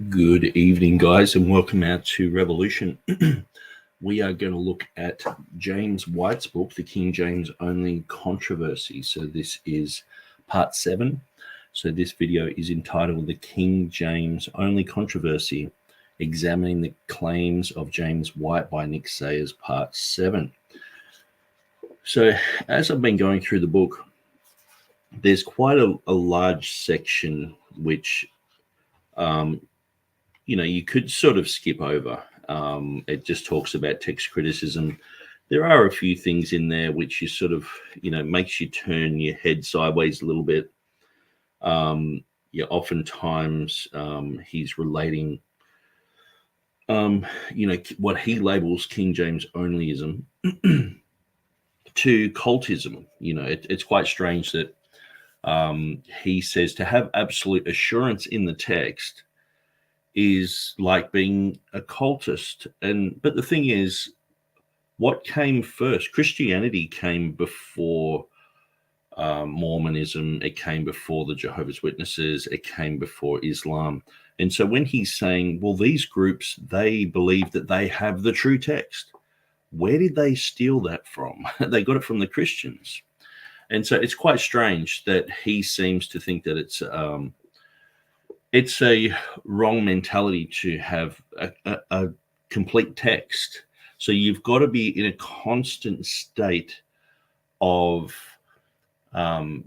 Good evening, guys, and welcome out to Revolution. We are going to look at James White's book, The King James Only Controversy. So this is part 7. So this video is entitled The King James Only Controversy, Examining the Claims of James White by Nick Sayers, part 7. So as I've been going through the book, there's quite a large section which you could sort of skip over. It just talks about text criticism. There are a few things in there which you sort of, makes you turn your head sideways a little bit. Oftentimes he's relating, what he labels King James onlyism to cultism. It's quite strange that he says to have absolute assurance in the text is like being a cultist. But the thing is, what came first? Christianity came before Mormonism. It came before the Jehovah's Witnesses. It came before Islam. And so when he's saying, well, these groups, they believe that they have the true text, where did they steal that from? They got it from the Christians. And so it's quite strange that he seems to think that it's a wrong mentality to have a complete text. So you've got to be in a constant state of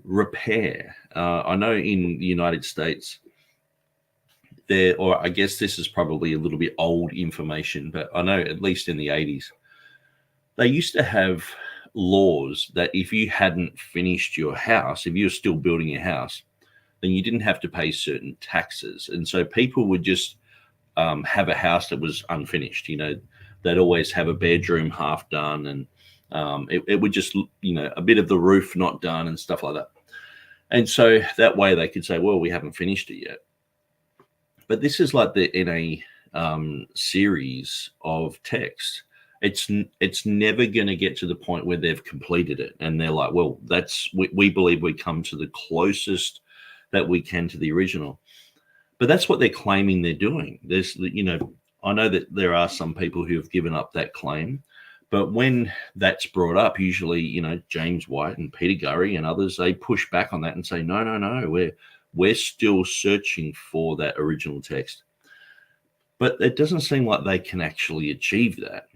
repair. I know in the United States, or I guess this is probably a little bit old information, but I know at least in the 80s, they used to have laws that if you hadn't finished your house, if you're still building your house, then you didn't have to pay certain taxes. And so people would just have a house that was unfinished. They'd always have a bedroom half done, and it would just, a bit of the roof not done and stuff like that. And so that way they could say, well, we haven't finished it yet. But this is like in a series of text. It's never going to get to the point where they've completed it. And they're like, well, we believe we come to the closest that we can to the original. But that's what they're claiming they're doing. I know that there are some people who have given up that claim, but when that's brought up, usually, James White and Peter Gurry and others, they push back on that and say, no, we're still searching for that original text. But it doesn't seem like they can actually achieve that,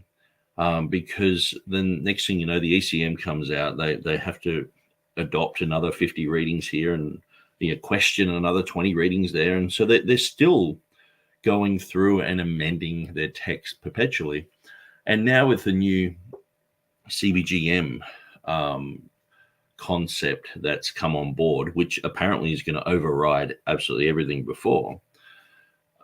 because then next thing you know, the ECM comes out, they have to adopt another 50 readings here and question another 20 readings there. And so they're still going through and amending their text perpetually. And now with the new CBGM concept that's come on board, which apparently is going to override absolutely everything before,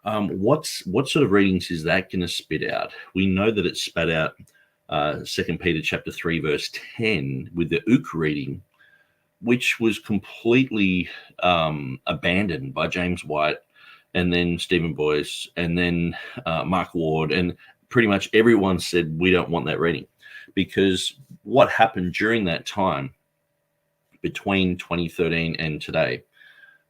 what sort of readings is that going to spit out? We know that it spat out 2 Peter chapter 3, verse 10 with the Ook reading, which was completely abandoned by James White and then Stephen Boyce and then Mark Ward, and pretty much everyone said we don't want that reading, because what happened during that time between 2013 and today,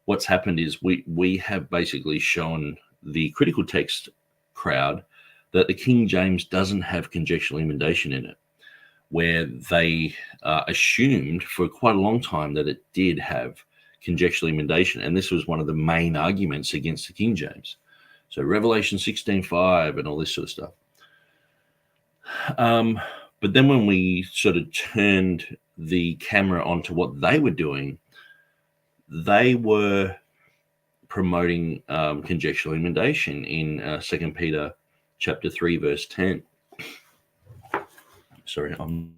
what's happened is we have basically shown the critical text crowd that the King James doesn't have conjectural emendation in it, where they assumed for quite a long time that it did have conjectural emendation. And this was one of the main arguments against the King James. So Revelation 16:5 and all this sort of stuff. But then when we sort of turned the camera onto what they were doing, they were promoting conjectural emendation in 2 Peter chapter 3, verse 10. Sorry, I'm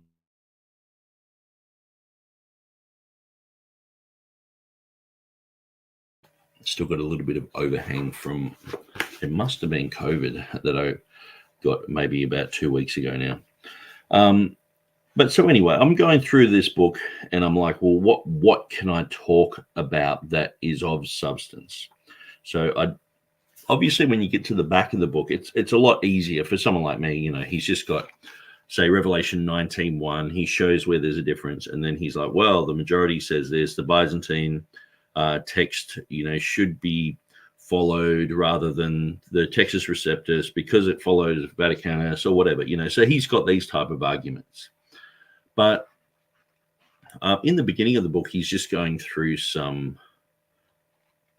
still got a little bit of overhang from, it must have been COVID that I got maybe about 2 weeks ago now. But so anyway, I'm going through this book and I'm like, well, what can I talk about that is of substance? So obviously when you get to the back of the book, it's a lot easier for someone like me. He's just got, say, Revelation 19:1, he shows where there's a difference. And then he's like, well, the majority says this, the Byzantine text, should be followed rather than the Textus Receptus because it follows Vaticanus or whatever, So he's got these type of arguments. But in the beginning of the book, he's just going through some,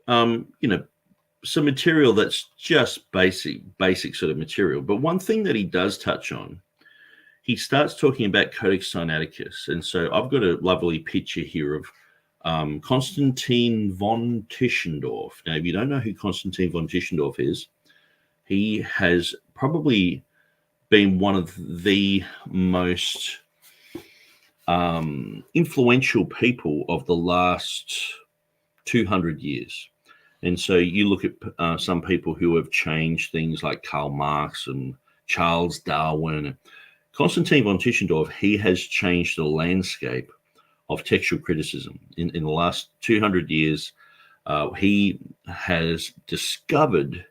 some material that's just basic sort of material. But one thing that he does touch on, he starts talking about Codex Sinaiticus. And so I've got a lovely picture here of Constantine von Tischendorf. Now, if you don't know who Constantine von Tischendorf is, he has probably been one of the most influential people of the last 200 years. And so you look at some people who have changed things like Karl Marx and Charles Darwin. Constantine von Tischendorf, he has changed the landscape of textual criticism. In the last 200 years, he has discovered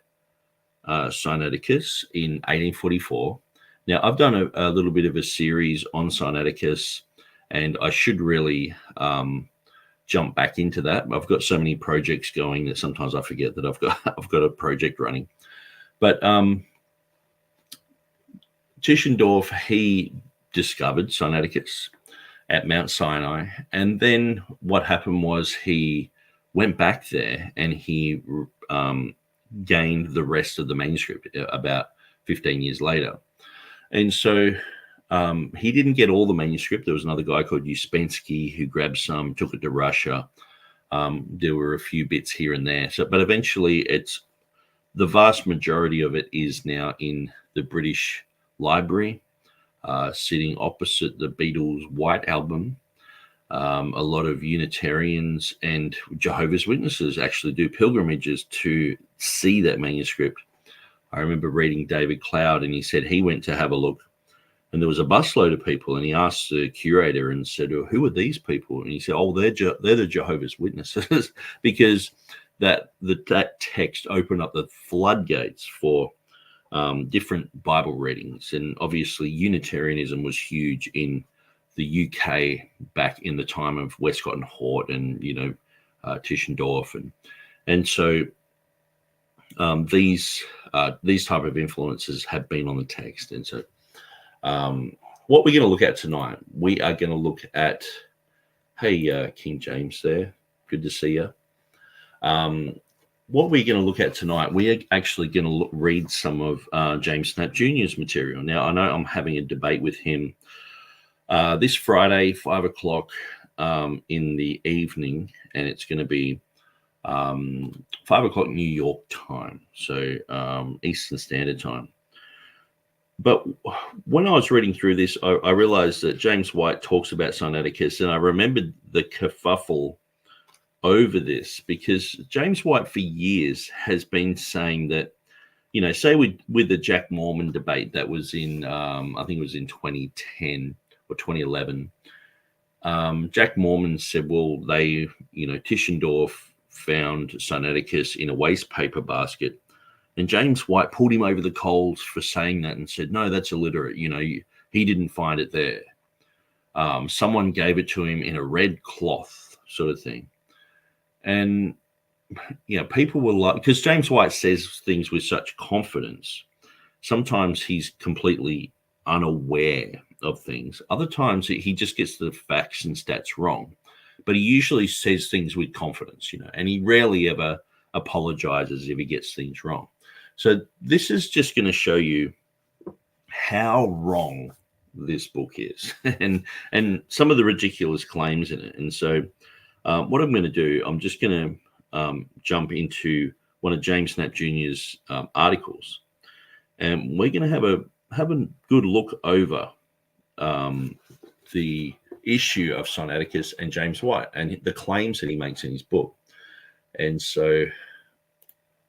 Sinaiticus in 1844. Now, I've done a little bit of a series on Sinaiticus, and I should really jump back into that. I've got so many projects going that sometimes I forget that I've got a project running. But Tischendorf, he discovered Sinaiticus at Mount Sinai, and then what happened was he went back there and he gained the rest of the manuscript about 15 years later. And so he didn't get all the manuscript. There was another guy called Uspensky who grabbed some, took it to Russia. There were a few bits here and there. But eventually it's the vast majority of it is now in the British Library, sitting opposite the Beatles' White Album. A lot of Unitarians and Jehovah's Witnesses actually do pilgrimages to see that manuscript. I remember reading David Cloud, and he said he went to have a look, and there was a busload of people, and he asked the curator and said, "Oh, who are these people?" And he said, "Oh, they're the Jehovah's Witnesses," because that text opened up the floodgates for different Bible readings. And obviously Unitarianism was huge in the UK back in the time of Westcott and Hort and, Tischendorf. And so these type of influences have been on the text. And so what we're going to look at tonight, we are going to look at, hey, King James there. Good to see you. What we're going to look at tonight, we're actually going to read some of James Snap Jr.'s material. Now, I know I'm having a debate with him this Friday, 5 o'clock in the evening, and it's going to be 5 o'clock New York time, so Eastern Standard Time. But when I was reading through this, I realized that James White talks about Sinaiticus, and I remembered the kerfuffle over this, because James White for years has been saying that, say with the Jack Mormon debate that was in, I think it was in 2010 or 2011, Jack Mormon said, well, they, Tischendorf found Sinaiticus in a waste paper basket. And James White pulled him over the coals for saying that and said, no, that's illiterate. He didn't find it there. Someone gave it to him in a red cloth sort of thing. And, people were like, because James White says things with such confidence, sometimes he's completely unaware of things. Other times he just gets the facts and stats wrong, but he usually says things with confidence, and he rarely ever apologizes if he gets things wrong. So this is just going to show you how wrong this book is and some of the ridiculous claims in it. And so what I'm going to do, I'm just going to jump into one of James Snap Jr.'s articles, and we're going to have a good look over the issue of Sinaiticus and James White and the claims that he makes in his book. And so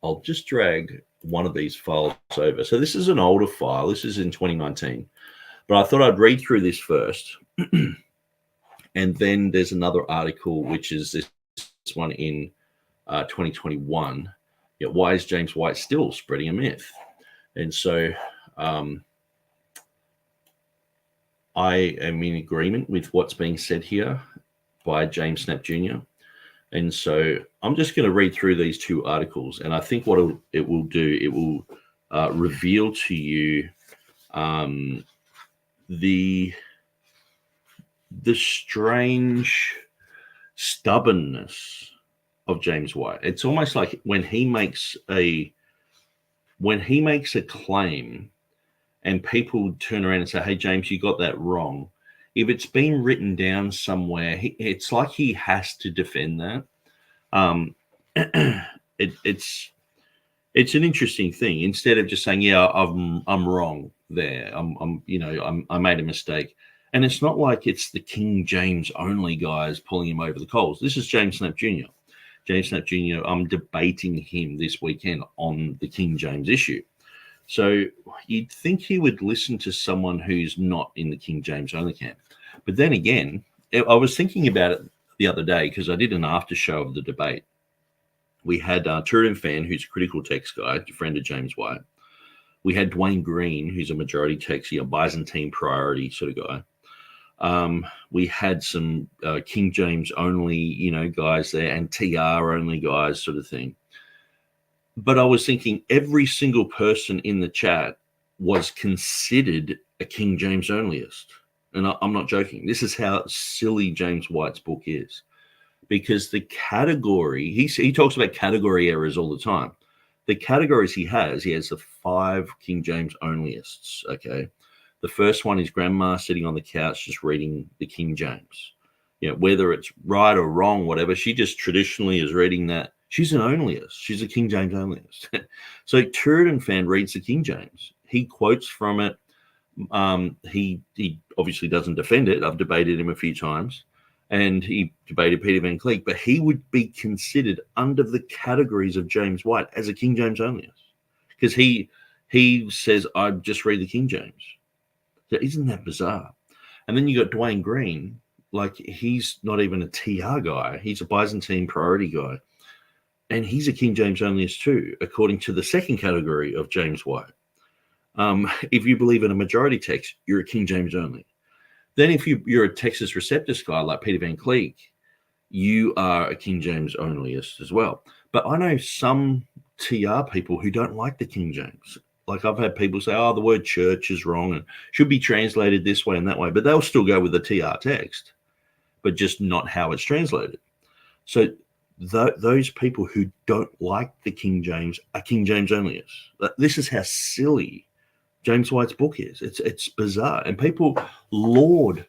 I'll just drag one of these files over. So this is an older file. This is in 2019, but I thought I'd read through this first. And then there's another article, which is this one in 2021. Why is James White still spreading a myth? And so I am in agreement with what's being said here by James Snap Jr. And so I'm just going to read through these two articles, and I think what it will do, it will reveal to you the strange stubbornness of James White. It's almost like when he makes a claim and people turn around and say, "Hey, James, you got that wrong." If it's been written down somewhere, it's like he has to defend that. It's an interesting thing. Instead of just saying, "Yeah, I'm wrong there. I made a mistake," and it's not like it's the King James only guys pulling him over the coals. This is James Snap Jr. James Snap Jr. I'm debating him this weekend on the King James issue. So you'd think he would listen to someone who's not in the King James only camp. But then again, I was thinking about it the other day because I did an after show of the debate. We had TurretinFan, who's a critical text guy, a friend of James White. We had Dwayne Green, who's a majority text, a Byzantine priority sort of guy. We had some King James only, guys there, and TR only guys sort of thing. But I was thinking every single person in the chat was considered a King James onlyist. And I'm not joking. This is how silly James White's book is. Because the category, he talks about category errors all the time. The categories he has the 5 King James onlyists, okay? The first one is grandma sitting on the couch just reading the King James. Whether it's right or wrong, whatever, she just traditionally is reading that. She's an onlyist. She's a King James onlyist. So TurretinFan reads the King James. He quotes from it. He obviously doesn't defend it. I've debated him a few times. And he debated Peter Van Cleek. But he would be considered under the categories of James White as a King James onlyist. Because he says, I just read the King James. So isn't that bizarre? And then you got Dwayne Green. Like, he's not even a TR guy. He's a Byzantine priority guy. And he's a King James onlyist too, according to the second category of James White. If you believe in a majority text, you're a King James only. Then if you're a Textus Receptus guy like Peter Van Cleek, you are a King James onlyist as well. But I know some TR people who don't like the King James. Like, I've had people say, the word church is wrong and should be translated this way and that way. But they'll still go with the TR text, but just not how it's translated. So those people who don't like the King James are King James onlyists. This is how silly James White's book is. It's bizarre, and people laud.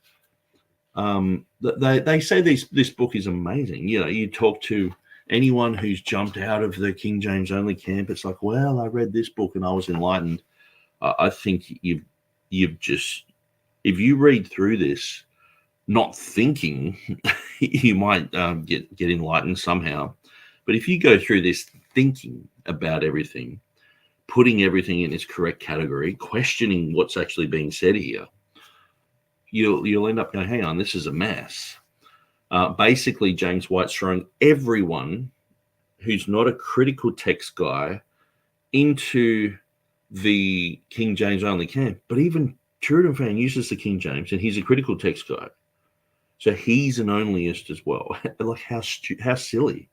They say this book is amazing. You talk to anyone who's jumped out of the King James only camp. It's like, well, I read this book and I was enlightened. I think you've just, if you read through this, not thinking, you might get enlightened somehow. But if you go through this thinking about everything, putting everything in its correct category, questioning what's actually being said here, you'll end up going, hang on, this is a mess. Basically, James White's throwing everyone who's not a critical text guy into the King James only camp. But even TurretinFan uses the King James, and he's a critical text guy. So he's an onlyist as well. Like, how silly.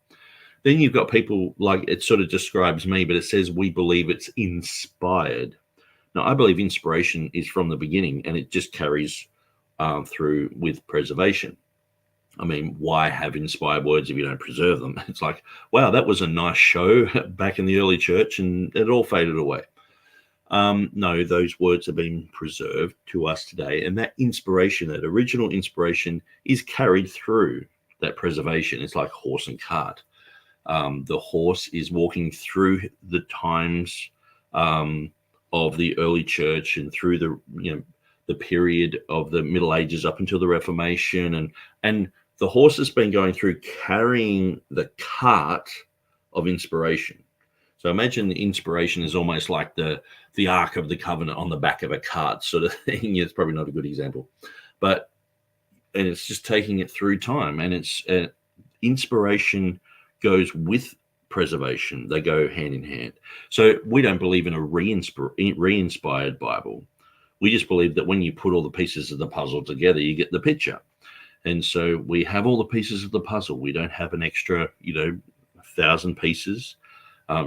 Then you've got people, like, it sort of describes me, but it says we believe it's inspired. Now, I believe inspiration is from the beginning, and it just carries through with preservation. I mean, why have inspired words if you don't preserve them? It's like, wow, that was a nice show back in the early church, and it all faded away. No, those words have been preserved to us today. And that inspiration, that original inspiration, is carried through that preservation. It's like horse and cart. The horse is walking through the times of the early church and through the period of the Middle Ages up until the Reformation. And the horse has been going through carrying the cart of inspiration. So imagine the inspiration is almost like the Ark of the Covenant on the back of a cart sort of thing. It's probably not a good example, and it's just taking it through time, and it's inspiration goes with preservation. They go hand in hand. So we don't believe in a re-inspired Bible. We just believe that when you put all the pieces of the puzzle together, you get the picture. And so we have all the pieces of the puzzle. We don't have an extra, 1,000 pieces.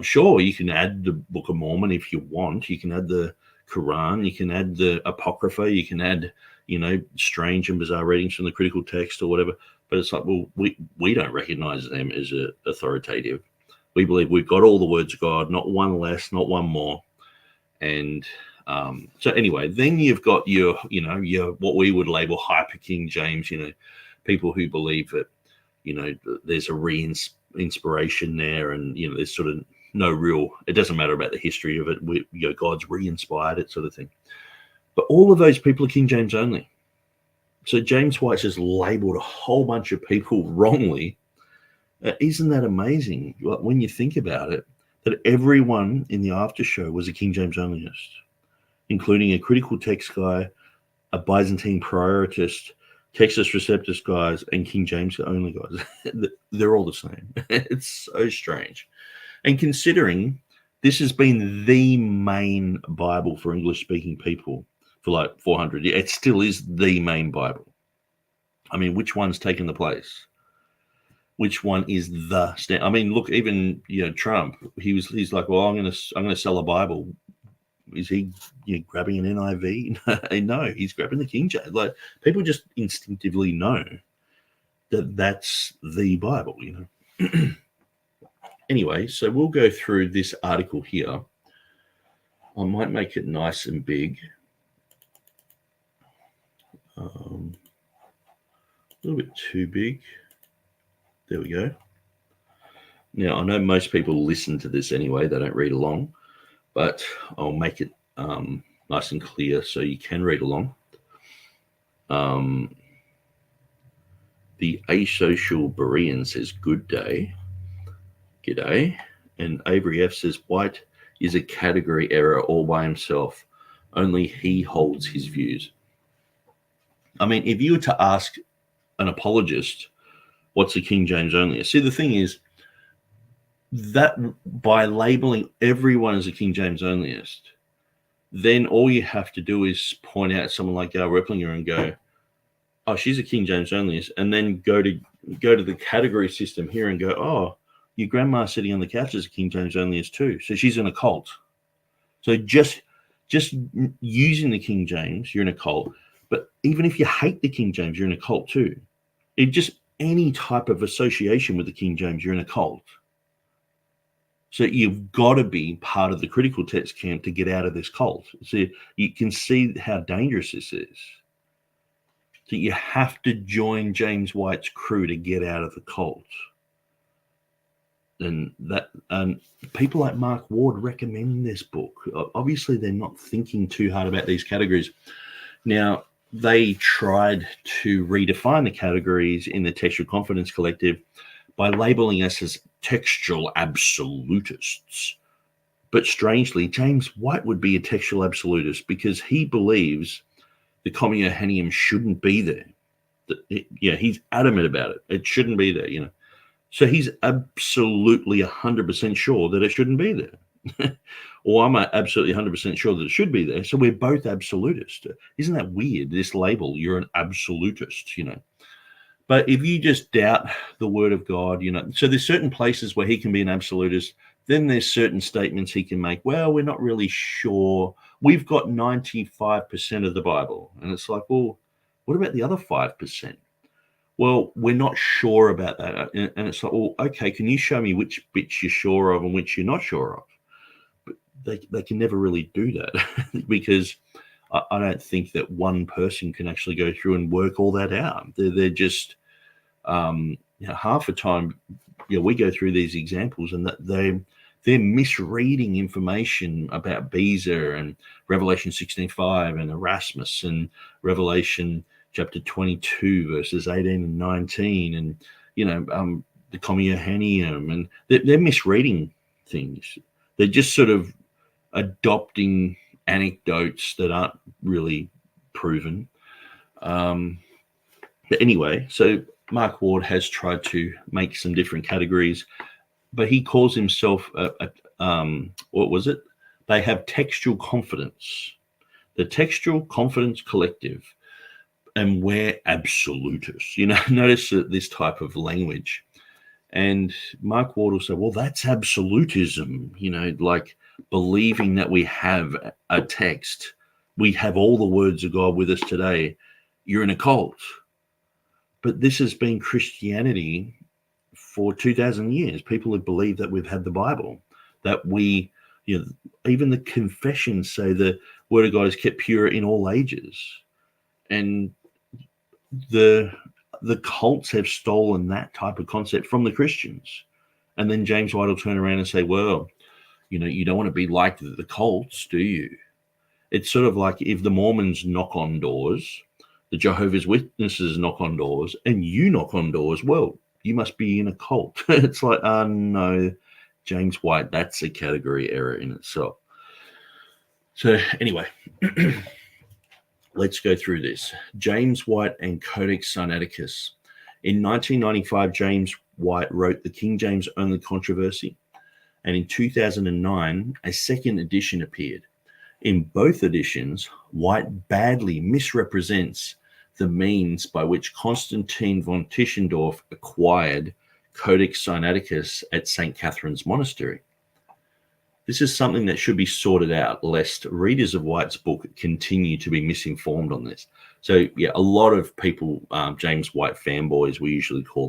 Sure, you can add the Book of Mormon if you want. You can add the Quran. You can add the Apocrypha. You can add, strange and bizarre readings from the critical text or whatever. But it's like, well, we don't recognize them as authoritative. We believe we've got all the words of God, not one less, not one more. And so anyway, then you've got your what we would label hyper King James, people who believe that, there's a re-inspiration there, and, there's sort of no real, it doesn't matter about the history of it. God's re-inspired it, sort of thing. But all of those people are King James only. So James White just labeled a whole bunch of people wrongly. Isn't that amazing? When you think about it, that everyone in the after show was a King James onlyist, including a critical text guy, a Byzantine prioritist, Textus Receptus guys, and King James only guys. They're all the same. It's so strange. And considering this has been the main Bible for English-speaking people for like 400 years, it still is the main Bible. I mean, which one's taken the place? Which one is the stand? I mean, look, even Trump, he's like, well, I'm gonna sell a Bible. Is he grabbing an NIV? No, he's grabbing the King James. Like, people just instinctively know that that's the Bible, Anyway, so we'll go through this article here. I might make it nice and big. A little bit too big. There we go. Now, I know most people listen to this anyway. They don't read along, but I'll make it nice and clear so you can read along. The asocial Berean says, good day. G'day. And Avery F says, White is a category error all by himself. Only he holds his views. I mean, if you were to ask an apologist, what's a King James onlyist? See, the thing is that by labeling everyone as a King James onlyist, then all you have to do is point out someone like Gail Replinger and go, oh, she's a King James onlyist, and then go to the category system here and go, oh, your grandma sitting on the couch is a King James onlyist too, so she's in a cult. So just using the King James, you're in a cult. But even if you hate the King James, you're in a cult too. It just any type of association with the King James, you're in a cult. So you've got to be part of the critical text camp to get out of this cult. So you can see how dangerous this is. So you have to join James White's crew to get out of the cult. And people like Mark Ward recommend this book. Obviously, they're not thinking too hard about these categories. Now, they tried to redefine the categories in the Textual Confidence Collective by labeling us as textual absolutists. But strangely, James White would be a textual absolutist because he believes the Communihanium shouldn't be there. He's adamant about it. It shouldn't be there, So he's absolutely 100% sure that it shouldn't be there. Or I'm absolutely 100% sure that it should be there. So we're both absolutists. Isn't that weird, this label? You're an absolutist, But if you just doubt the word of God, so there's certain places where he can be an absolutist. Then there's certain statements he can make. Well, we're not really sure. We've got 95% of the Bible. And it's like, well, what about the other 5%? Well, we're not sure about that. And it's like, well, okay, can you show me which bits you're sure of and which you're not sure of? But they can never really do that because I don't think that one person can actually go through and work all that out. They're just, half the time, we go through these examples and that they're misreading information about Beza and Revelation 16:5 and Erasmus and Revelation chapter 22 verses 18 and 19 and the Communihanium, and they're misreading things. They're just sort of adopting anecdotes that aren't really proven. But anyway, so Mark Ward has tried to make some different categories, but he calls himself what was it? They have textual confidence, the Textual Confidence Collective. and we're absolutists. Notice this type of language. And Mark Ward will say, well, that's absolutism, like believing that we have a text. We have all the words of God with us today. You're in a cult. But this has been Christianity for 2,000 years. People have believed that we've had the Bible, that we, even the confessions say the word of God is kept pure in all ages. And the cults have stolen that type of concept from the Christians. And then James White will turn around and say, well, you don't want to be like the cults, do you? It's sort of like if the Mormons knock on doors, the Jehovah's Witnesses knock on doors, and you knock on doors, well, you must be in a cult. It's like, no, James White, that's a category error in itself. So anyway, let's go through this. James White and Codex Sinaiticus. In 1995, James White wrote The King James Only Controversy, and in 2009, a second edition appeared. In both editions, White badly misrepresents the means by which Constantine von Tischendorf acquired Codex Sinaiticus at St. Catherine's Monastery. This is something that should be sorted out, lest readers of White's book continue to be misinformed on this. So, yeah, a lot of people, James White fanboys, we usually call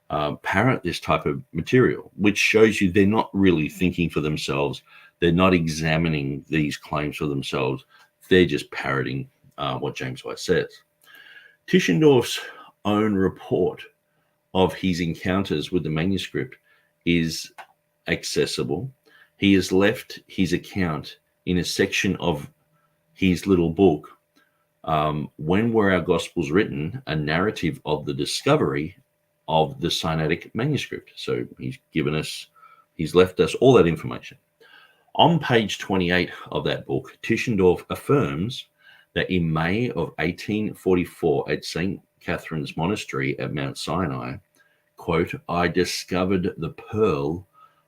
them, parrot this type of material, which shows you they're not really thinking for themselves. They're not examining these claims for themselves. They're just parroting what James White says. Tischendorf's own report of his encounters with the manuscript is accessible. He has left his account in a section of his little book, When Were Our Gospels Written? A narrative of the discovery of the Sinaitic manuscript. So he's left us all that information. On page 28 of that book, Tischendorf affirms that in May of 1844 at St. Catherine's Monastery at Mount Sinai, quote, I discovered the pearl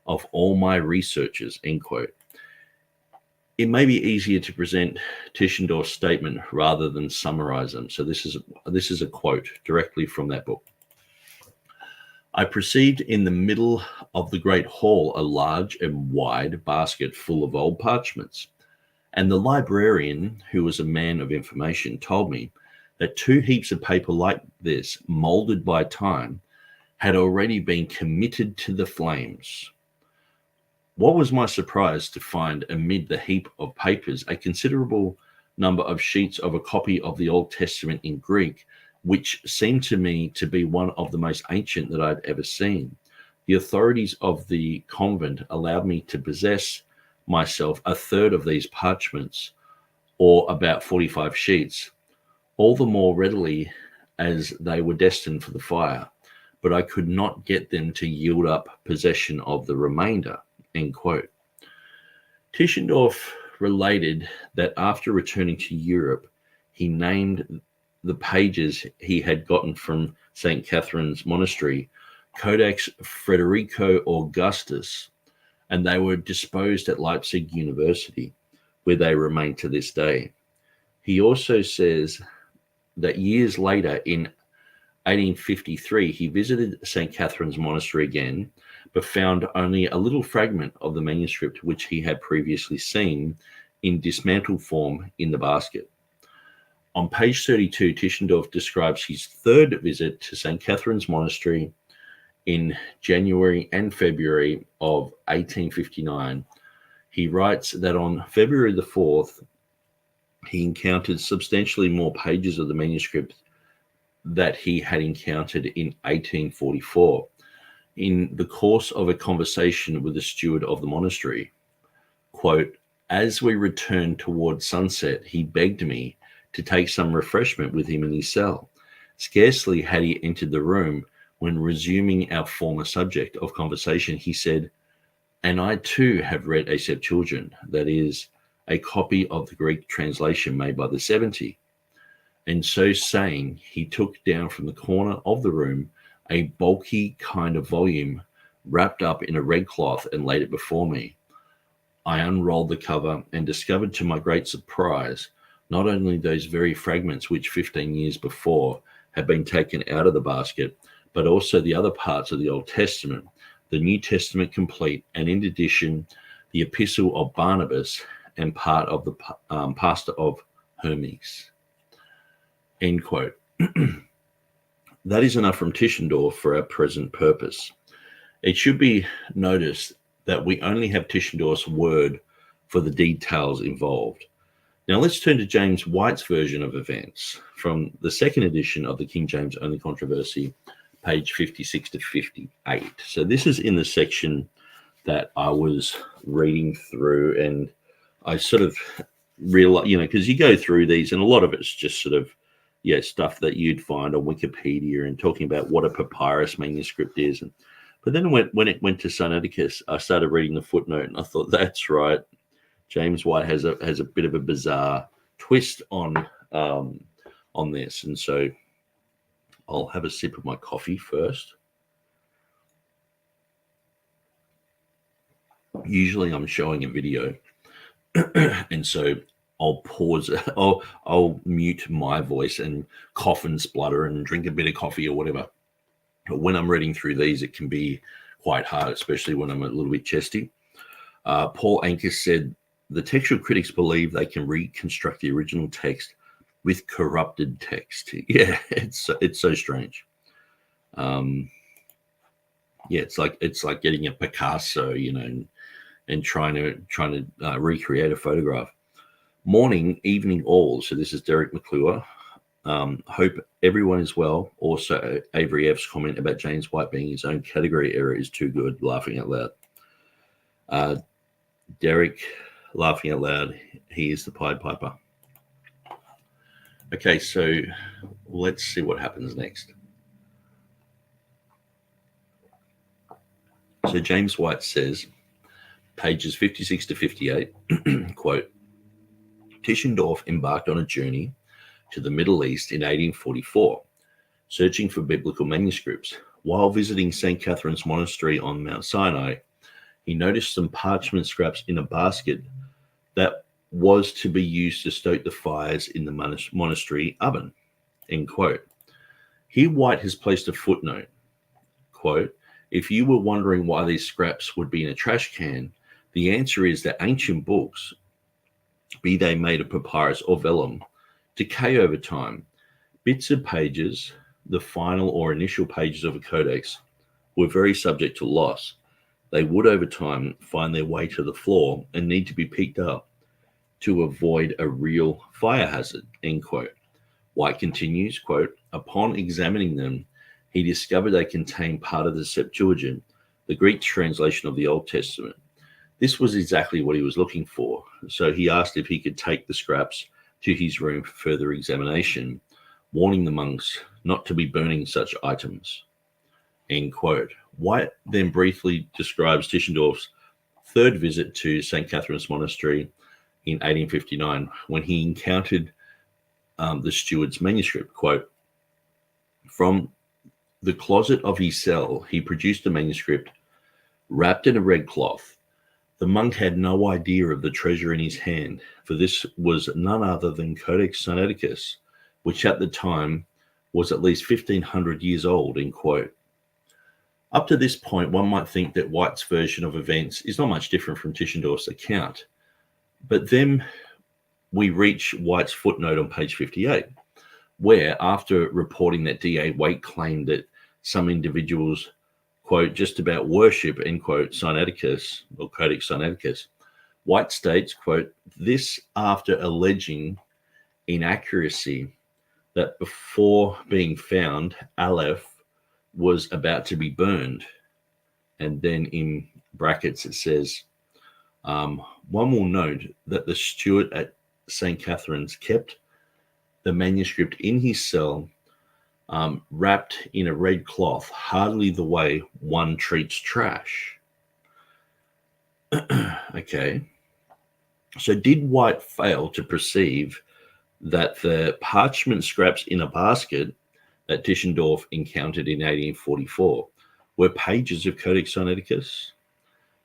of all my researches, end quote. It may be easier to present Tischendorf's statement rather than summarize them. So this is a quote directly from that book. I perceived in the middle of the great hall a large and wide basket full of old parchments, and the librarian, who was a man of information, told me that 2 heaps of paper like this, molded by time, had already been committed to the flames. What was my surprise to find amid the heap of papers a considerable number of sheets of a copy of the Old Testament in Greek, which seemed to me to be one of the most ancient that I'd ever seen. The authorities of the convent allowed me to possess myself a third of these parchments, or about 45 sheets, all the more readily as they were destined for the fire, but I could not get them to yield up possession of the remainder, end quote. Tischendorf related that after returning to Europe, he named the pages he had gotten from St. Catherine's Monastery Codex Frederico Augustus, and they were disposed at Leipzig University, where they remain to this day. He also says that years later, in 1853, he visited St. Catherine's Monastery again, but found only a little fragment of the manuscript which he had previously seen in dismantled form in the basket. On page 32, Tischendorf describes his third visit to St. Catherine's Monastery in January and February of 1859. He writes that on February the 4th, he encountered substantially more pages of the manuscript that he had encountered in 1844. In the course of a conversation with the steward of the monastery, quote, as we returned toward sunset, he begged me to take some refreshment with him in his cell. Scarcely had he entered the room when, resuming our former subject of conversation, he said, and I too have read a Septuagint, that is, a copy of the Greek translation made by the 70. And so saying, he took down from the corner of the room a bulky kind of volume wrapped up in a red cloth and laid it before me. I unrolled the cover and discovered to my great surprise Not only those very fragments which 15 years before had been taken out of the basket, but also the other parts of the Old Testament, the New Testament complete, and in addition, the Epistle of Barnabas and part of the Pastor of Hermes. End quote. That is enough from Tischendorf for our present purpose. It should be noticed that we only have Tischendorf's word for the details involved. Now let's turn to James White's version of events from the second edition of the King James Only Controversy, page 56 to 58. So this is in the section that I was reading through, and I sort of realized, because you go through these and a lot of it's just sort of, stuff that you'd find on Wikipedia and talking about what a papyrus manuscript is. But then when it went to Sinaiticus, I started reading the footnote and I thought, that's right. James White has a bit of a bizarre twist on this. And so I'll have a sip of my coffee first. Usually I'm showing a video. And so I'll pause, I'll mute my voice and cough and splutter and drink a bit of coffee or whatever. But when I'm reading through these, it can be quite hard, especially when I'm a little bit chesty. Paul Anker said, the textual critics believe they can reconstruct the original text with corrupted text. Yeah, it's so strange. It's like getting a Picasso, and trying to recreate a photograph. Morning, evening, all. So this is Derek McClure. Hope everyone is well. Also, Avery F's comment about James White being his own category error is too good. Laughing out loud. Derek, laughing out loud. He is the Pied Piper. Okay, so let's see what happens next. So James White says, pages 56 to 58, quote, Tischendorf embarked on a journey to the Middle East in 1844, searching for biblical manuscripts. While visiting St. Catherine's Monastery on Mount Sinai, he noticed some parchment scraps in a basket that was to be used to stoke the fires in the monastery oven, end quote. Here White has placed a footnote, quote, if you were wondering why these scraps would be in a trash can, the answer is that ancient books, be they made of papyrus or vellum, decay over time. Bits of pages, the final or initial pages of a codex, were very subject to loss. They would over time find their way to the floor and need to be picked up to avoid a real fire hazard, end quote. White continues, quote, upon examining them, he discovered they contained part of the Septuagint, the Greek translation of the Old Testament. This was exactly what he was looking for. So he asked if he could take the scraps to his room for further examination, warning the monks not to be burning such items, end quote. White then briefly describes Tischendorf's third visit to St. Catherine's Monastery in 1859, when he encountered the steward's manuscript, quote, from the closet of his cell, he produced a manuscript wrapped in a red cloth. The monk had no idea of the treasure in his hand, for this was none other than Codex Sinaiticus, which at the time was at least 1,500 years old, end quote. Up to this point, one might think that White's version of events is not much different from Tischendorf's account. But then we reach White's footnote on page 58, where after reporting that D.A. Waite claimed that some individuals, quote, just about worship, end quote, Sinaiticus or Codex Sinaiticus, White states, quote, this after alleging inaccuracy that before being found, Aleph was about to be burned. And then in brackets it says, one will note that the steward at St. Catherine's kept the manuscript in his cell, wrapped in a red cloth, hardly the way one treats trash. Okay. So did White fail to perceive that the parchment scraps in a basket that Tischendorf encountered in 1844 were pages of Codex Sinaiticus?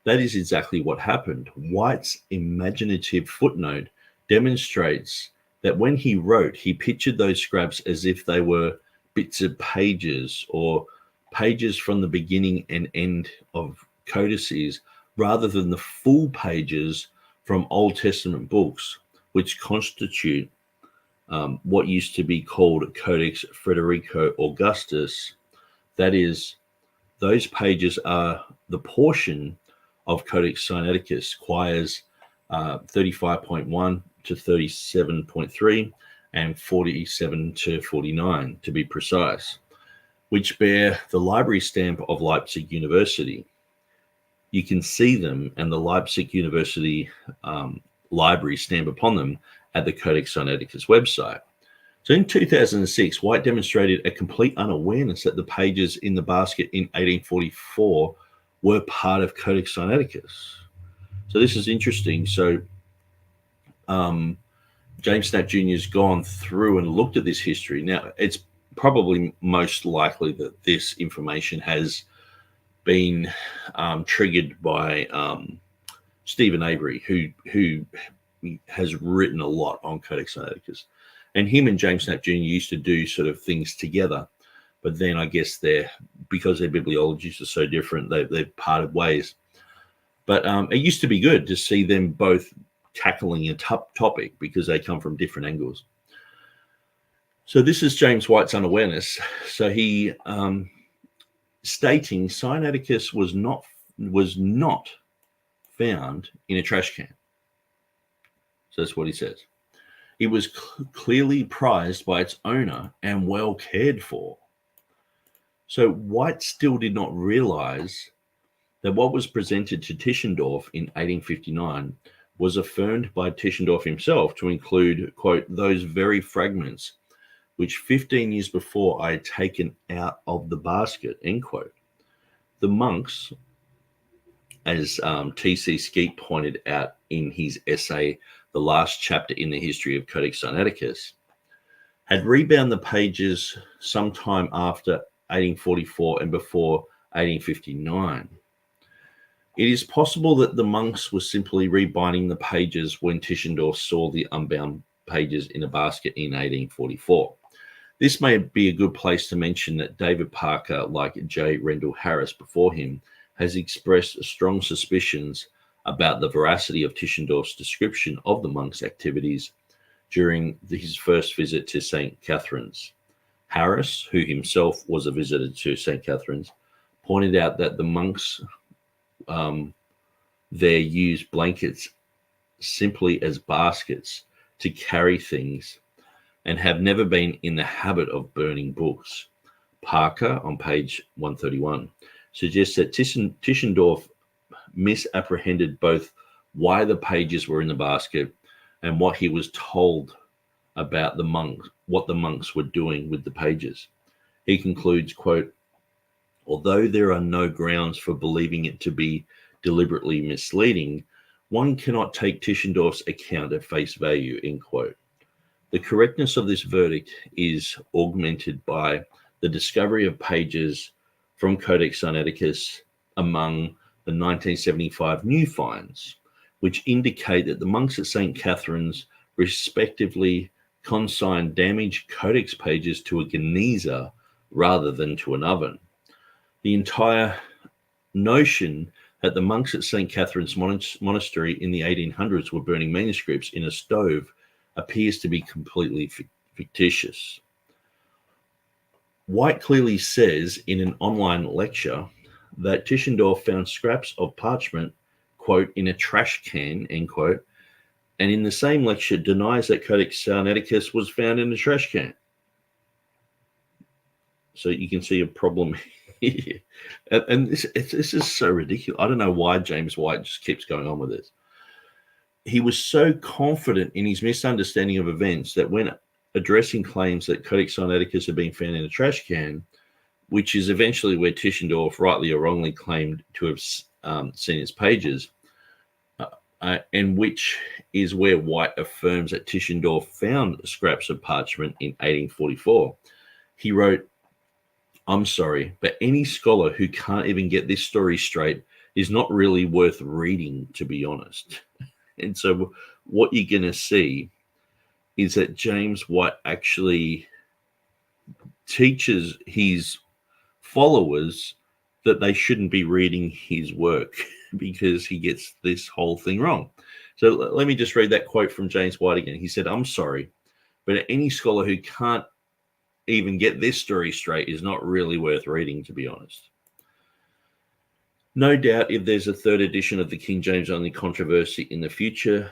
That is exactly what happened. White's imaginative footnote demonstrates that when he wrote, he pictured those scraps as if they were bits of pages or pages from the beginning and end of codices rather than the full pages from Old Testament books, which constitute what used to be called Codex Frederico Augustus. That is, those pages are the portion of Codex Sinaiticus, quires 35.1 to 37.3 and 47 to 49 to be precise, which bear the library stamp of Leipzig University. You can see them and the Leipzig University library stamp upon them at the Codex Sinaiticus website. So in 2006, White demonstrated a complete unawareness that the pages in the basket in 1844 were part of Codex Sinaiticus. So this is interesting. So James Snap Jr. has gone through and looked at this history. Now, it's probably most likely that this information has been triggered by Stephen Avery, who has written a lot on Codex Sinaiticus. And him and James Snap Jr. used to do sort of things together. But then I guess because their bibliologies are so different, they've parted ways. But it used to be good to see them both tackling a topic because they come from different angles. So this is James White's unawareness. So he stating Sinaiticus was not found in a trash can. So that's what he says. It was clearly prized by its owner and well cared for. So White still did not realize that what was presented to Tischendorf in 1859 was affirmed by Tischendorf himself to include, quote, those very fragments which 15 years before I had taken out of the basket, end quote. The monks, as T.C. Skeet pointed out in his essay, The Last Chapter in the History of Codex Sinaiticus, had rebound the pages sometime after 1844 and before 1859. It is possible that the monks were simply rebinding the pages when Tischendorf saw the unbound pages in a basket in 1844. This may be a good place to mention that David Parker, like J. Rendell Harris before him, has expressed strong suspicions about the veracity of Tischendorf's description of the monks' activities during his first visit to St. Catherine's. Harris, who himself was a visitor to St. Catherine's, pointed out that the monks there used blankets simply as baskets to carry things and have never been in the habit of burning books. Parker, on page 131, suggests that Tischendorf misapprehended both why the pages were in the basket and what he was told about the monks, what the monks were doing with the pages. He concludes, quote, although there are no grounds for believing it to be deliberately misleading, one cannot take Tischendorf's account at face value, end quote. The correctness of this verdict is augmented by the discovery of pages from Codex Sinaiticus among the 1975 new finds, which indicate that the monks at St. Catherine's respectively consigned damaged codex pages to a genizer rather than to an oven. The entire notion that the monks at St. Catherine's Monastery in the 1800s were burning manuscripts in a stove appears to be completely fictitious. White clearly says in an online lecture that Tischendorf found scraps of parchment, quote, in a trash can, end quote, and in the same lecture denies that Codex Sinaiticus was found in a trash can. So you can see a problem here. And this is so ridiculous. I don't know why James White just keeps going on with this. He was so confident in his misunderstanding of events that when addressing claims that Codex Sinaiticus had been found in a trash can, which is eventually where Tischendorf rightly or wrongly claimed to have seen its pages, and which is where White affirms that Tischendorf found scraps of parchment in 1844. He wrote, I'm sorry, but any scholar who can't even get this story straight is not really worth reading, to be honest. And so what you're going to see is that James White actually teaches his followers that they shouldn't be reading his work because he gets this whole thing wrong. So let me just read that quote from James White again. He said, "I'm sorry, but any scholar who can't even get this story straight is not really worth reading, to be honest. No doubt if there's a third edition of the King James only controversy in the future,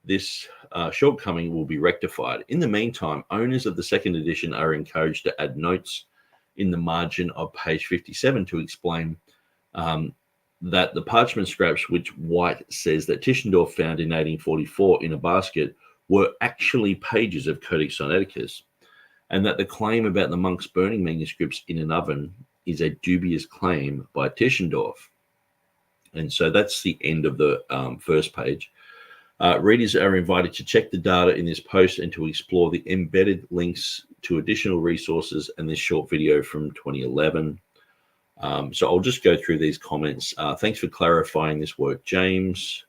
this shortcoming will be rectified. In the meantime, owners of the second edition are encouraged to add notes in the margin of page 57 to explain that the parchment scraps which White says that Tischendorf found in 1844 in a basket were actually pages of Codex Sinaiticus, and that the claim about the monks burning manuscripts in an oven is a dubious claim by Tischendorf." And so that's the end of the first page. Readers are invited to check the data in this post and to explore the embedded links to additional resources and this short video from 2011. So I'll just go through these comments. Thanks for clarifying this work, James.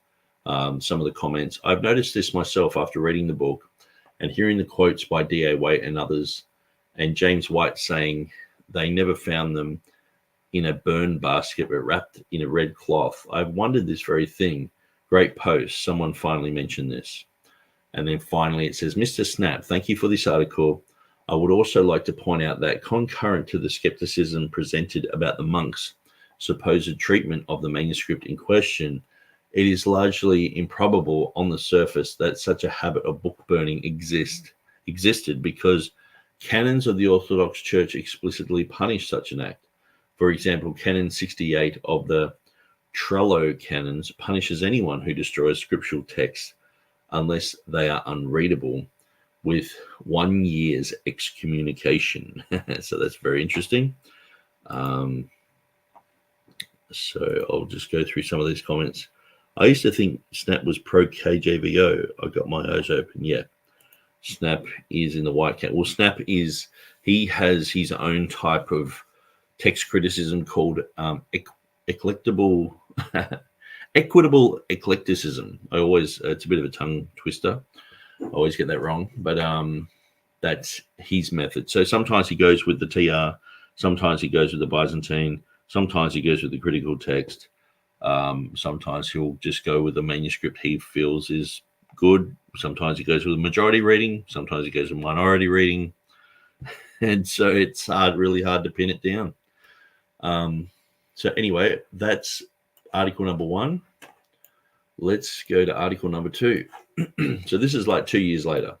Some of the comments. I've noticed this myself after reading the book and hearing the quotes by D.A. Waite and others, and James White saying they never found them in a burn basket but wrapped in a red cloth. I've wondered this very thing. Great post. Someone finally mentioned this. And then finally it says, "Mr. Snap, thank you for this article. I would also like to point out that concurrent to the skepticism presented about the monks' supposed treatment of the manuscript in question, it is largely improbable on the surface that such a habit of book burning existed because canons of the Orthodox Church explicitly punish such an act. For example, Canon 68 of the Trello canons punishes anyone who destroys scriptural texts unless they are unreadable, with 1 year's excommunication." So that's very interesting. So I'll just go through some of these comments. I used to think Snap was pro KJVO. I got my eyes open. Yeah, Snap is in the white camp. Well, Snap is, he has his own type of text criticism called equitable eclecticism. I always, it's a bit of a tongue twister. I always get that wrong, but that's his method. So sometimes he goes with the TR, sometimes he goes with the Byzantine, sometimes he goes with the critical text. Sometimes he'll just go with the manuscript he feels is good. Sometimes he goes with a majority reading. Sometimes he goes with minority reading. And so it's really hard to pin it down. So anyway, that's article number 1. Let's go to article number 2. So this is like 2 years later.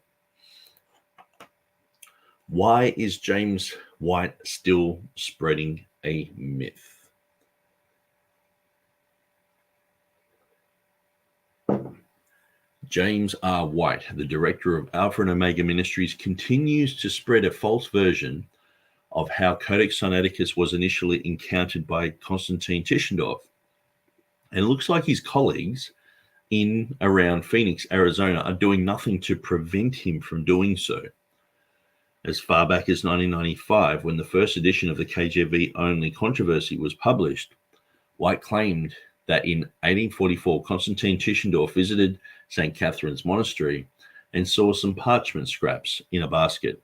Why is James White still spreading a myth? James R. White, the director of Alpha and Omega Ministries, continues to spread a false version of how Codex Sinaiticus was initially encountered by Constantine Tischendorf. And it looks like his colleagues in around Phoenix, Arizona, are doing nothing to prevent him from doing so. As far back as 1995, when the first edition of the KJV only controversy was published, White claimed that in 1844, Constantine Tischendorf visited St. Catherine's Monastery and saw some parchment scraps in a basket.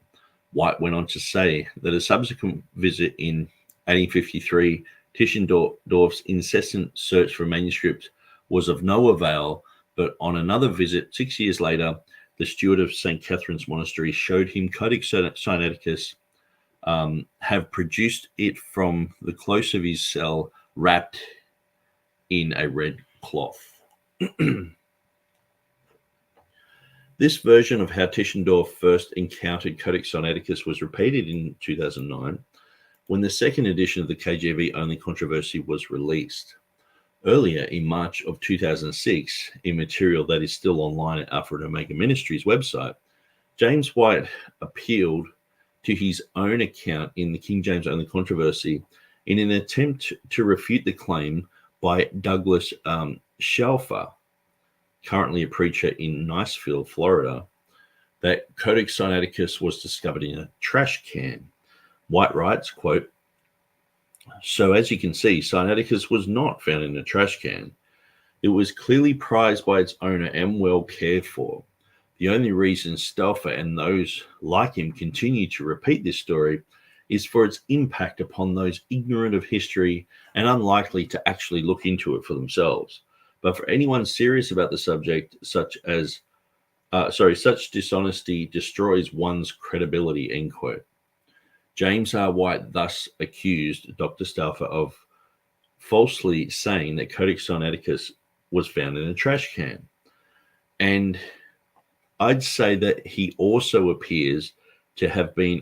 White went on to say that a subsequent visit in 1853, Tischendorf's incessant search for a manuscript was of no avail, but on another visit 6 years later, the steward of St. Catherine's Monastery showed him Codex Sinaiticus, have produced it from the close of his cell, wrapped in a red cloth. This version of how Tischendorf first encountered Codex Sinaiticus was repeated in 2009 when the second edition of the KJV only controversy was released. Earlier, in March of 2006, in material that is still online at Alpha and Omega Ministries website, James White appealed to his own account in the King James only controversy in an attempt to refute the claim by Douglas Shalfa, currently a preacher in Niceville, Florida, that Codex Sinaiticus was discovered in a trash can. White writes, quote, "So as you can see, Sinaiticus was not found in a trash can. It was clearly prized by its owner and well cared for. The only reason Stauffer and those like him continue to repeat this story is for its impact upon those ignorant of history and unlikely to actually look into it for themselves. But for anyone serious about the subject, such dishonesty destroys one's credibility, end quote. James R. White thus accused Dr. Stauffer of falsely saying that Codex Sinaiticus was found in a trash can. And I'd say that he also appears to have been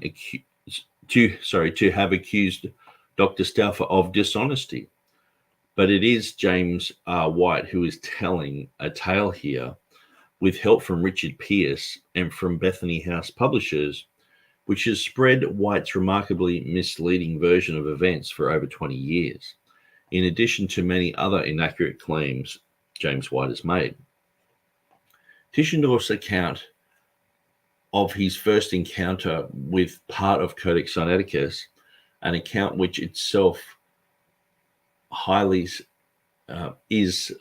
to have accused Dr. Stauffer of dishonesty. But it is James R. White who is telling a tale here, with help from Richard Pearce and from Bethany House Publishers, which has spread White's remarkably misleading version of events for over 20 years, in addition to many other inaccurate claims James White has made. Tischendorf's account of his first encounter with part of Codex Sinaiticus, an account which itself is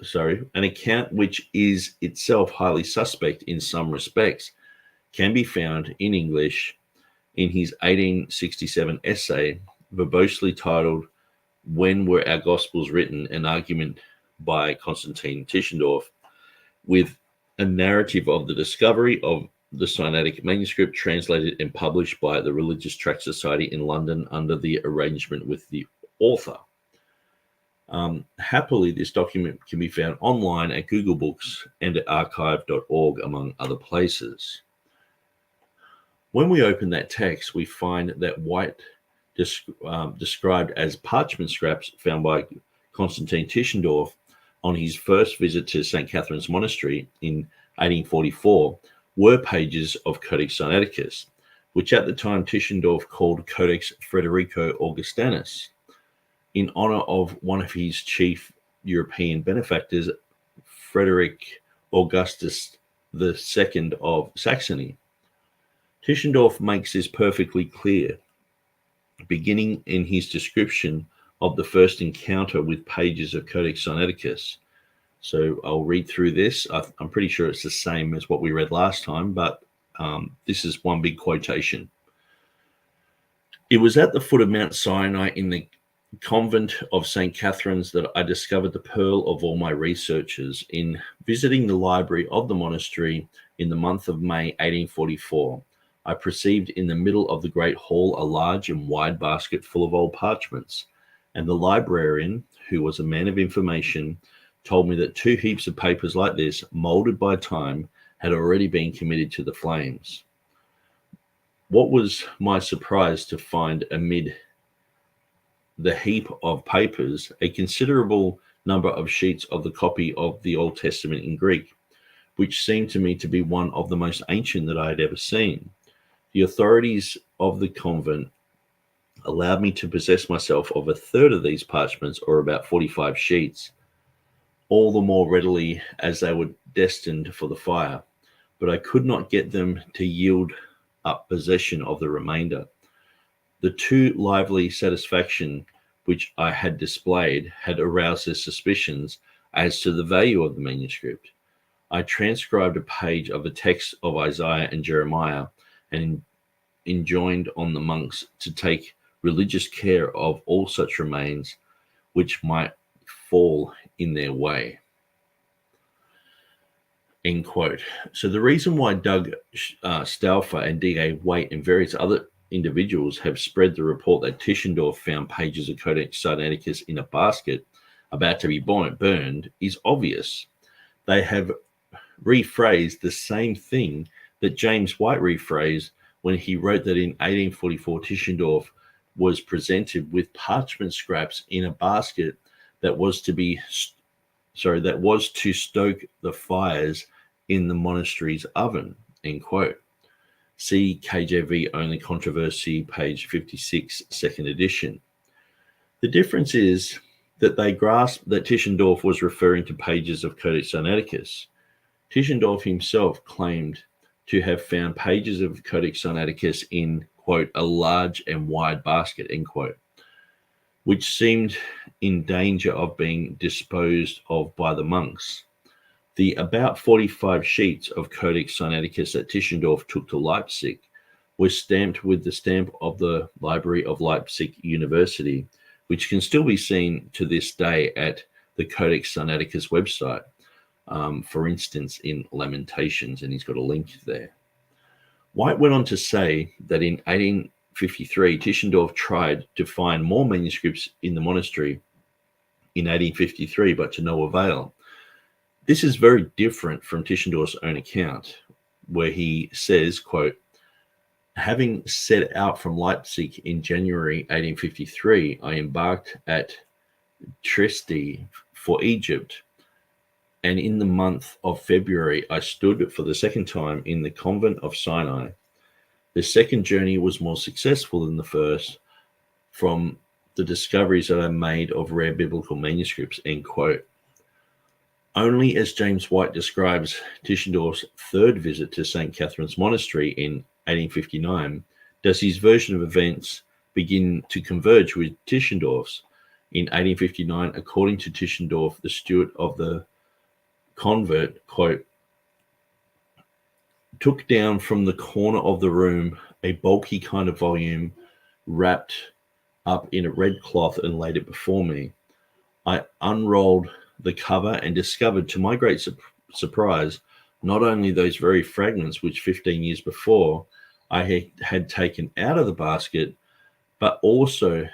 itself highly suspect in some respects, can be found in English in his 1867 essay, verbosely titled "When Were Our Gospels Written?" An argument by Constantine Tischendorf, with a narrative of the discovery of the Sinaitic manuscript, translated and published by the Religious Tract Society in London under the arrangement with the author. Happily, this document can be found online at Google Books and at archive.org, among other places. When we open that text, we find that White described as parchment scraps found by Constantine Tischendorf on his first visit to St. Catherine's Monastery in 1844 were pages of Codex Sinaiticus, which at the time Tischendorf called Codex Frederico Augustinus, in honor of one of his chief European benefactors, Frederick Augustus II of Saxony. Tischendorf makes this perfectly clear, beginning in his description of the first encounter with pages of Codex Sinaiticus. So I'll read through this. I'm pretty sure it's the same as what we read last time, but this is one big quotation. It was at the foot of Mount Sinai in the convent of St. Catherine's that I discovered the pearl of all my researches. In visiting the library of the monastery in the month of May 1844, I perceived in the middle of the great hall a large and wide basket full of old parchments, and the librarian, who was a man of information, told me that 2 heaps of papers like this, molded by time, had already been committed to the flames. What was my surprise to find amid the heap of papers a considerable number of sheets of the copy of the Old Testament in Greek, which seemed to me to be one of the most ancient that I had ever seen. The authorities of the convent allowed me to possess myself of a third of these parchments, or about 45 sheets, all the more readily as they were destined for the fire, but I could not get them to yield up possession of the remainder. The too lively satisfaction which I had displayed had aroused their suspicions as to the value of the manuscript. I transcribed a page of the text of Isaiah and Jeremiah and enjoined on the monks to take religious care of all such remains which might fall in their way. End quote. So the reason why Doug Stauffer and D.A. Waite and various other individuals have spread the report that Tischendorf found pages of Codex Sinaiticus in a basket about to be burned is obvious. They have rephrased the same thing that James White rephrased when he wrote that in 1844 Tischendorf was presented with parchment scraps in a basket that was to stoke the fires in the monastery's oven, end quote. See KJV Only Controversy, page 56, second edition. The difference is that they grasped that Tischendorf was referring to pages of Codex Sinaiticus. Tischendorf himself claimed to have found pages of Codex Sinaiticus in, quote, a large and wide basket, end quote, which seemed in danger of being disposed of by the monks. The about 45 sheets of Codex Sinaiticus that Tischendorf took to Leipzig were stamped with the stamp of the Library of Leipzig University, which can still be seen to this day at the Codex Sinaiticus website, for instance, in Lamentations, and he's got a link there. White went on to say that in 1853, Tischendorf tried to find more manuscripts in the monastery in 1853, but to no avail. This is very different from Tischendorf's own account, where he says, quote, having set out from Leipzig in January 1853, I embarked at Trieste for Egypt, and in the month of February I stood for the second time in the convent of Sinai. The second journey was more successful than the first from the discoveries that I made of rare biblical manuscripts, end quote. Only as James White describes Tischendorf's third visit to St. Catherine's Monastery in 1859 does his version of events begin to converge with Tischendorf's. In 1859, according to Tischendorf, the steward of the convent, quote, took down from the corner of the room a bulky kind of volume wrapped up in a red cloth and laid it before me. I unrolled the cover and discovered, to my great surprise, not only those very fragments which 15 years before I had taken out of the basket, but also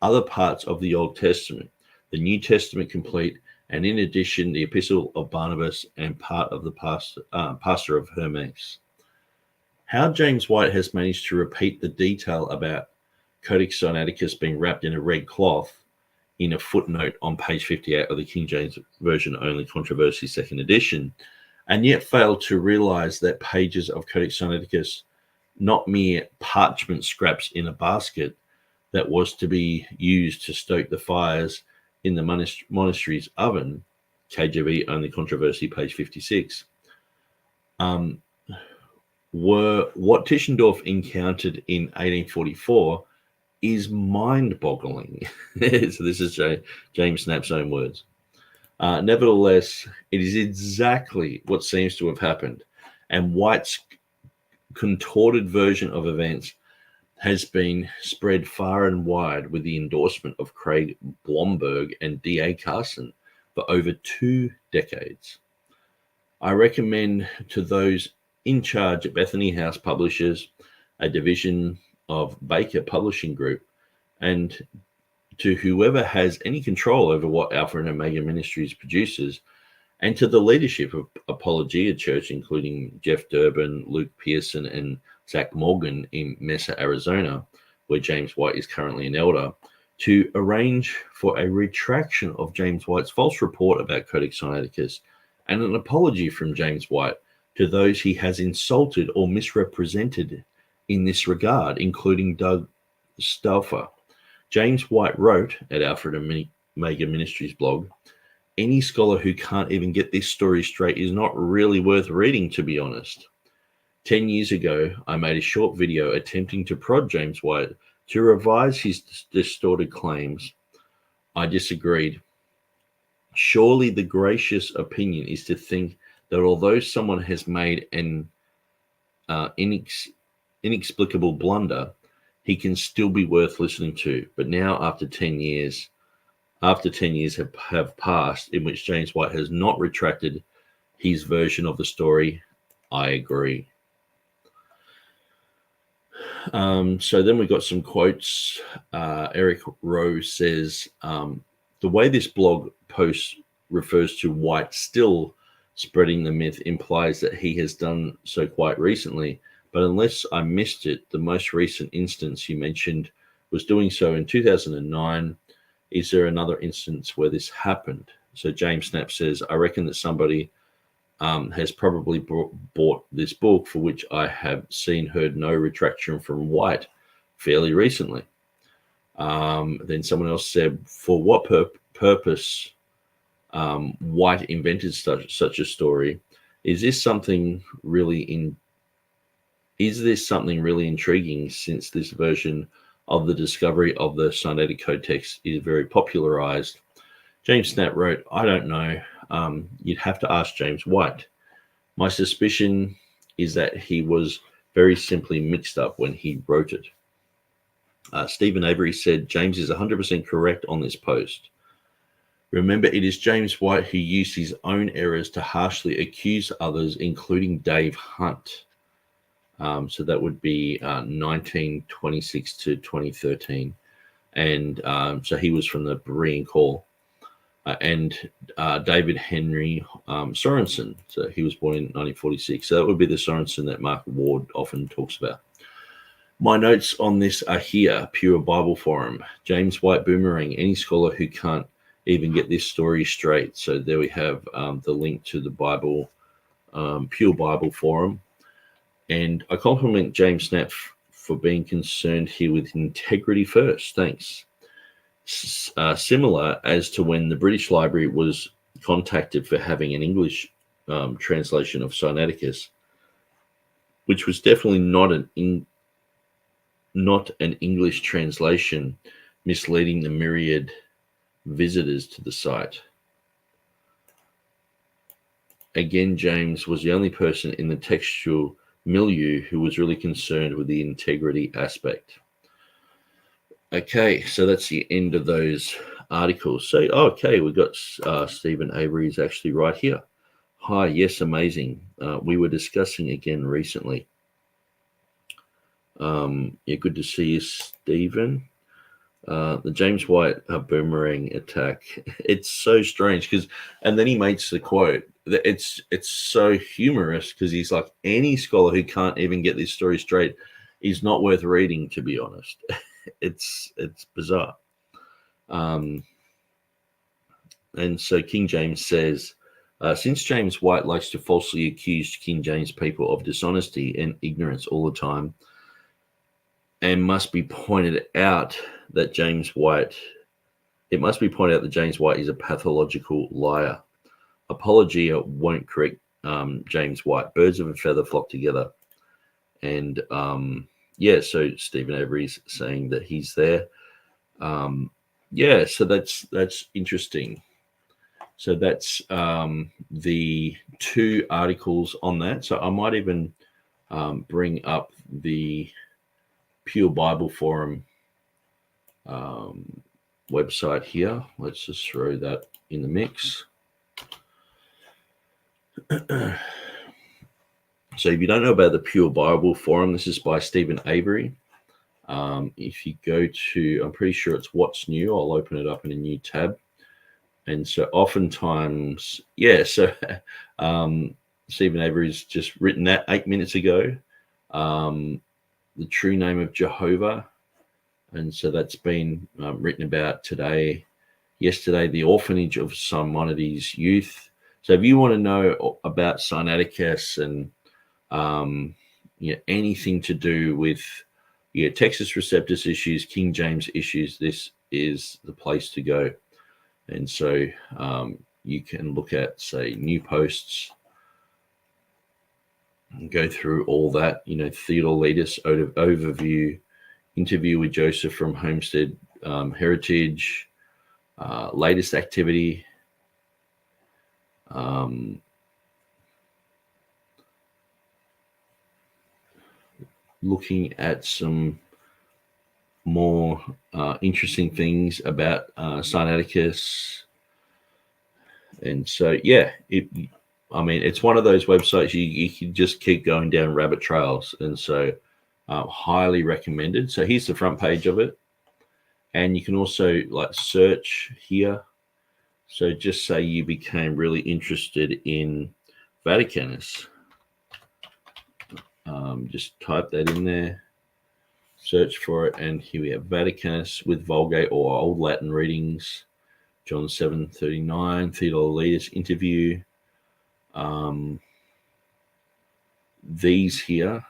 other parts of the Old Testament, the New Testament complete, and in addition, the Epistle of Barnabas and part of the Pastor of Hermes. How James White has managed to repeat the detail about Codex Sinaiticus being wrapped in a red cloth in a footnote on page 58 of the King James Version Only Controversy, second edition, and yet failed to realize that pages of Codex Sinaiticus, not mere parchment scraps in a basket that was to be used to stoke the fires in the monastery's oven, KJV Only Controversy, page 56, were what Tischendorf encountered in 1844 is mind-boggling. So this is James Snapp's own words. Nevertheless, it is exactly what seems to have happened, and White's contorted version of events has been spread far and wide with the endorsement of Craig Blomberg and D.A. Carson for over 2 decades. I recommend to those in charge at Bethany House Publishers, a division of Baker Publishing Group, and to whoever has any control over what Alpha and Omega Ministries produces, and to the leadership of Apologia Church, including Jeff Durbin, Luke Pearson, and Zach Morgan in Mesa, Arizona, where James White is currently an elder, to arrange for a retraction of James White's false report about Codex Sinaiticus and an apology from James White to those he has insulted or misrepresented in this regard, including Doug Stauffer. James White wrote at Alfred Omega Ministries blog, any scholar who can't even get this story straight is not really worth reading, to be honest. 10 years ago, I made a short video attempting to prod James White to revise his distorted claims. I disagreed. Surely the gracious opinion is to think that although someone has made an inexplicable blunder, he can still be worth listening to. But now, after 10 years have passed in which James White has not retracted his version of the story, I agree. So then we've got some quotes. Eric Rowe says, the way this blog post refers to White still spreading the myth implies that he has done so quite recently, but unless I missed it, the most recent instance you mentioned was doing so in 2009. Is there another instance where this happened? So James Snap says, I reckon that somebody has probably bought this book, for which I have heard no retraction from White fairly recently. Then someone else said, for what purpose White invented such a story? Is this something really intriguing, since this version of the discovery of the Sinaitic Code text is very popularized? James Snap wrote, I don't know. you'd have to ask James White. My suspicion is that he was very simply mixed up when he wrote it. Stephen Avery said, James is 100% correct on this post. Remember, it is James White who used his own errors to harshly accuse others, including Dave Hunt. So that would be 1926 to 2013. And so he was from the Berean Call. And David Henry Sorensen. So he was born in 1946. So that would be the Sorensen that Mark Ward often talks about. My notes on this are here, Pure Bible Forum. James White Boomerang, any scholar who can't even get this story straight. So there we have the link to the Bible, Pure Bible Forum. And I compliment James Snap for being concerned here with integrity first. Thanks. Similar as to when the British Library was contacted for having an English translation of Sinaiticus, which was definitely not an English translation, misleading the myriad visitors to the site. Again, James was the only person in the textual milieu who was really concerned with the integrity aspect. Okay, so that's the end of those articles. So, okay, we've got Stephen Avery's actually right here. Hi, yes, amazing. We were discussing again recently. Yeah, good to see you, Stephen. The James White boomerang attack. It's so strange because, and then he makes the quote. It's so humorous because he's like, any scholar who can't even get this story straight is not worth reading, to be honest. It's bizarre. And so King James says, since James White likes to falsely accuse King James people of dishonesty and ignorance all the time, and must be pointed out that James White is a pathological liar. Apologia won't correct James White. Birds of a feather flock together. And yeah, so Stephen Avery's saying that he's there. Yeah, so that's interesting. So that's the two articles on that. So I might even bring up the Pure Bible Forum website here. Let's just throw that in the mix. So if you don't know about the Pure Bible Forum, this is by Stephen Avery. If you go to, I'm pretty sure it's What's New. I'll open it up in a new tab. And so oftentimes, yeah, so Stephen Avery's just written that 8 minutes ago. The true name of Jehovah. And so that's been written about today, yesterday, the orphanage of Simonides youth. So if you want to know about Sinaiticus and anything to do with Textus Receptus issues, King James issues, this is the place to go. And so you can look at, say, new posts and go through all that, Theodore Letus overview, interview with Joseph from Homestead Heritage, latest activity, looking at some more interesting things about Sinaiticus. And so, yeah, it's one of those websites you can just keep going down rabbit trails. And so highly recommended. So here's the front page of it. And you can also search here. So just say you became really interested in Vaticanus. Just type that in there, search for it, and here we have Vaticanus with Vulgate or Old Latin readings, John 7:39, Theodore Letus interview. These here,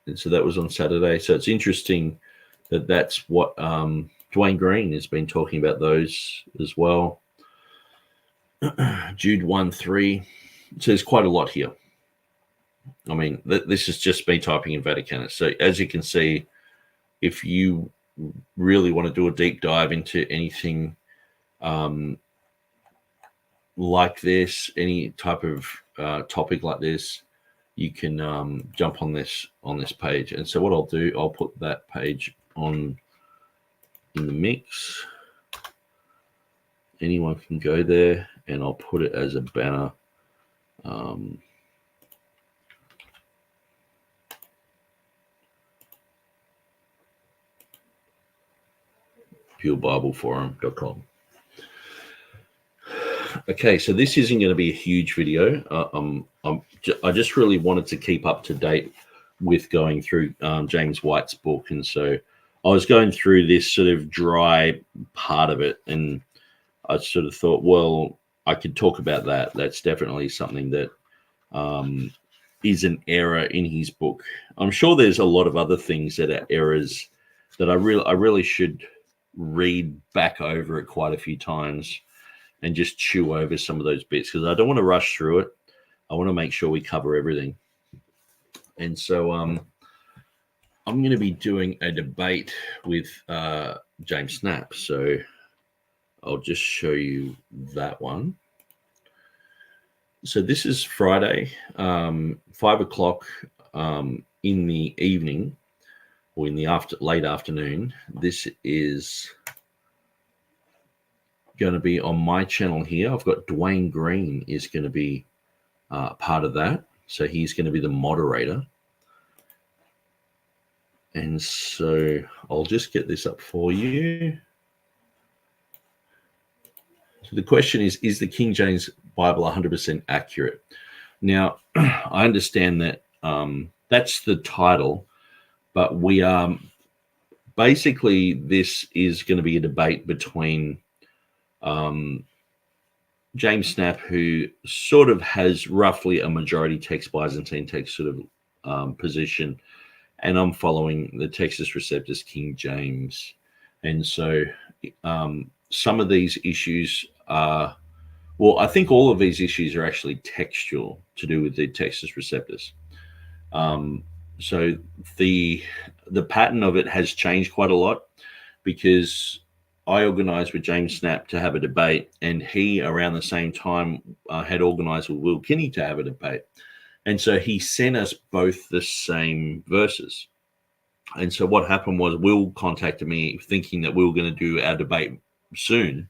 and so that was on Saturday. So it's interesting that that's what Dwayne Green has been talking about those as well. Jude 1:3. So there's quite a lot here. This is just me typing in Vaticanus. So as you can see, if you really want to do a deep dive into anything like this, any type of topic like this, you can jump on this page. And so what I'll do, I'll put that page on in the mix. Anyone can go there, and I'll put it as a banner. PureBibleForum.com. Okay, so this isn't going to be a huge video. I just really wanted to keep up to date with going through James White's book, and so I was going through this sort of dry part of it, and I sort of thought, well, I could talk about that. That's definitely something that is an error in his book. I'm sure there's a lot of other things that are errors that I really should read back over it quite a few times and just chew over some of those bits, because I don't want to rush through it. I want to make sure we cover everything. And so I'm going to be doing a debate with James Snap. So I'll just show you that one. So this is Friday, 5 o'clock in the evening, or in the late afternoon. This is going to be on my channel here. I've got Dwayne Green is going to be part of that. So he's going to be the moderator. And so I'll just get this up for you. So the question is the King James Bible 100% accurate? Now, I understand that that's the title, but we are basically, this is going to be a debate between James Snap, who sort of has roughly a majority text Byzantine text sort of position, and I'm following the Textus Receptus King James. And so some of these issues are, well, I think all of these issues are actually textual, to do with the Textus Receptus. So the pattern of it has changed quite a lot, because I organized with James Snap to have a debate, and he, around the same time, had organized with Will Kinney to have a debate. And so he sent us both the same verses. And so what happened was, Will contacted me thinking that we were going to do our debate soon,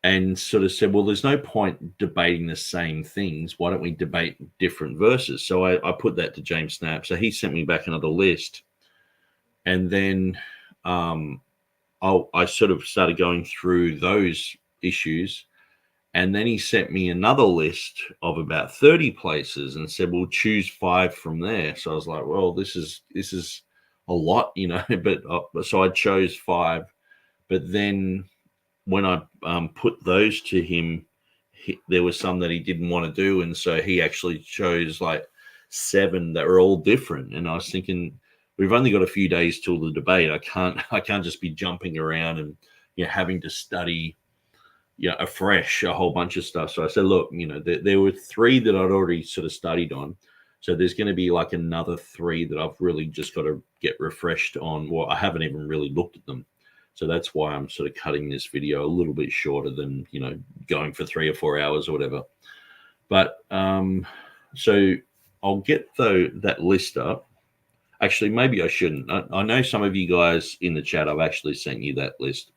and sort of said, well, there's no point debating the same things. Why don't we debate different verses? So I put that to James Snap. So he sent me back another list. And then I sort of started going through those issues. And then he sent me another list of about 30 places and said, we'll choose 5 from there. So I was like, well, this is a lot, you know, but so I chose 5. But then when I put those to him, there was some that he didn't want to do. And so he actually chose like 7 that were all different. And I was thinking, we've only got a few days till the debate. I can't just be jumping around and, you know, having to study, you know, afresh a whole bunch of stuff. So I said, look, you know, there were 3 that I'd already sort of studied on. So there's going to be like another 3 that I've really just got to get refreshed on. Well, I haven't even really looked at them. So that's why I'm sort of cutting this video a little bit shorter than, you know, going for 3 or 4 hours or whatever. But so I'll get that list up. Actually, maybe I shouldn't. I know some of you guys in the chat, I've actually sent you that list.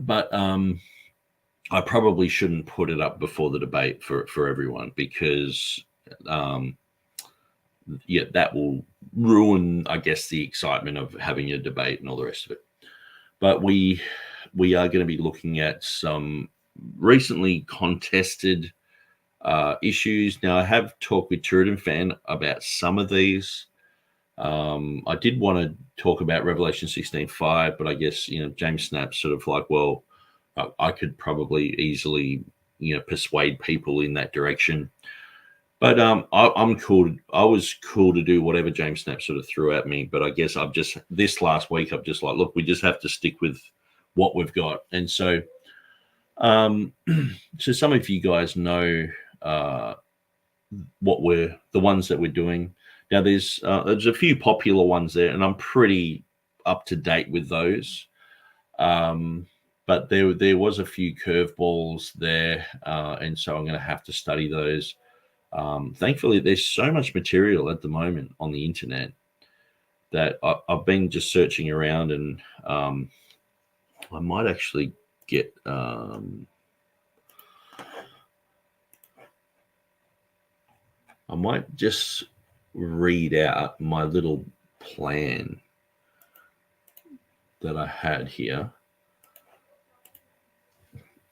But I probably shouldn't put it up before the debate for everyone, because yeah, that will ruin, I guess, the excitement of having a debate and all the rest of it. But we are going to be looking at some recently contested issues. Now, I have talked with TurretinFan about some of these. I did want to talk about Revelation 16:5, but I guess, you know, James Snap's sort of like, well, I could probably easily, you know, persuade people in that direction. But I'm cool. I was cool to do whatever James Snap sort of threw at me. But I guess this last week, I've just like, look, we just have to stick with what we've got. And so, so some of you guys know the ones that we're doing. Now, there's a few popular ones there, and I'm pretty up to date with those. but there was a few curveballs there, and so I'm going to have to study those. Thankfully, there's so much material at the moment on the internet that I've been just searching around, and I might actually get I might just read out my little plan that I had here.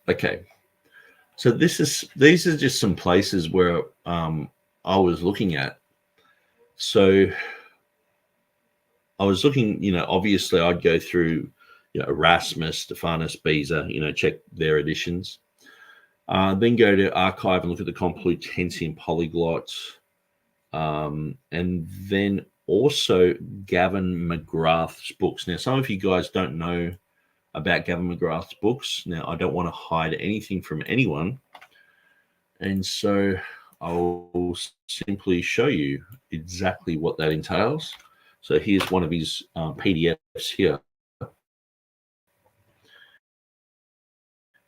Okay, so these are just some places where I was looking at. So I was looking, obviously I'd go through, Erasmus, Stephanus, Beza, check their editions. Then go to archive and look at the Complutensian Polyglot. And then also Gavin McGrath's books. Now, some of you guys don't know about Gavin McGrath's books. Now, I don't want to hide anything from anyone. And so I'll simply show you exactly what that entails. So here's one of his PDFs here.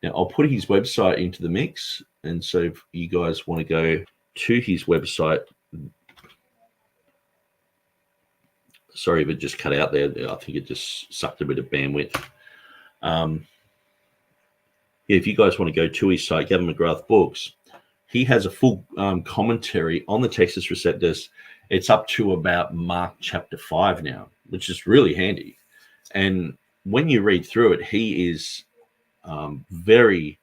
Now, I'll put his website into the mix. And so if you guys want to go to his website, sorry if it just cut out there. I think it just sucked a bit of bandwidth. If you guys want to go to his site, Gavin McGrath Books, he has a full commentary on the Textus Receptus. It's up to about Mark chapter 5 now, which is really handy. And when you read through it, he is very,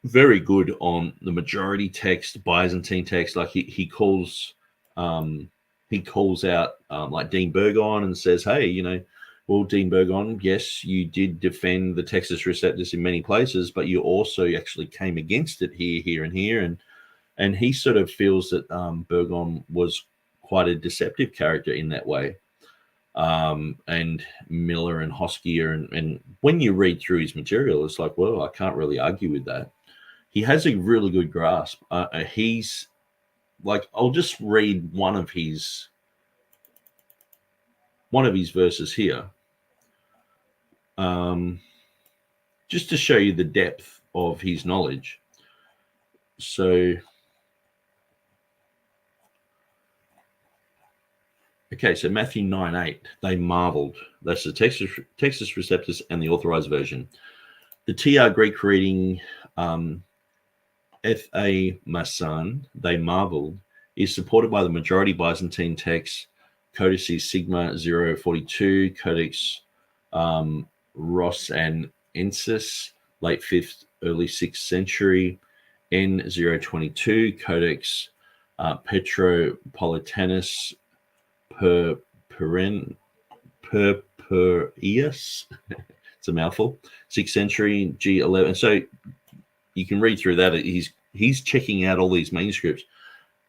very good on the majority text, Byzantine text. Like he calls out like Dean Burgon and says, hey, well, Dean Burgon, yes, you did defend the Textus Receptus in many places, but you also actually came against it here, and here. And he sort of feels that Burgon was quite a deceptive character in that way. And Miller and Hoskier. And when you read through his material, it's like, well, I can't really argue with that. He has a really good grasp. He's like, I'll just read one of his verses here. Just to show you the depth of his knowledge. So, okay, so Matthew 9:8, they marveled. That's the Textus Receptus and the authorized version. The TR Greek reading, F.A. Masson, they marveled, is supported by the majority Byzantine text, Codices Sigma 042, Codex Ross and Ensis, late 5th, early 6th century, N022, Codex Petropolitanus Purpureus, it's a mouthful, 6th century, G11. So you can read through that. He's checking out all these manuscripts.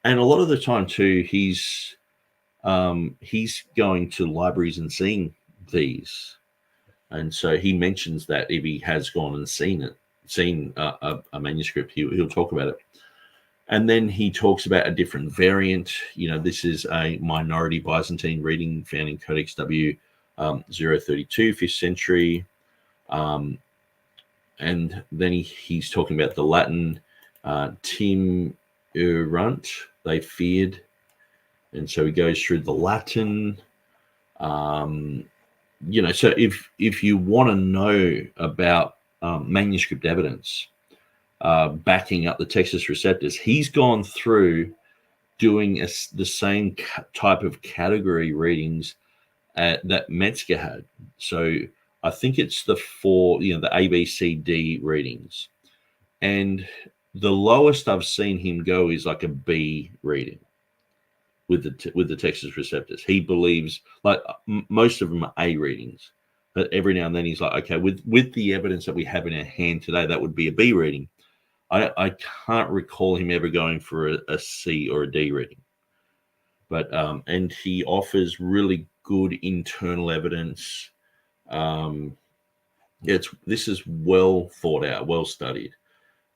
And a lot of the time too, he's going to libraries and seeing these. And so he mentions that if he has gone and seen a manuscript, he'll talk about it. And then he talks about a different variant. This is a minority Byzantine reading found in Codex W 032, 5th century. And then he's talking about the Latin Tim Urunt, they feared. And so he goes through the Latin. So if you want to know about manuscript evidence backing up the Textus Receptus, he's gone through doing the same type of category readings that Metzger had. So I think it's the A, B, C, D readings. And the lowest I've seen him go is like a B reading with the Textus Receptus. He believes, like most of them are A readings, but every now and then he's like, okay, with the evidence that we have in our hand today, that would be a B reading. I can't recall him ever going for a C or a D reading. But and he offers really good internal evidence. This is well thought out, well studied.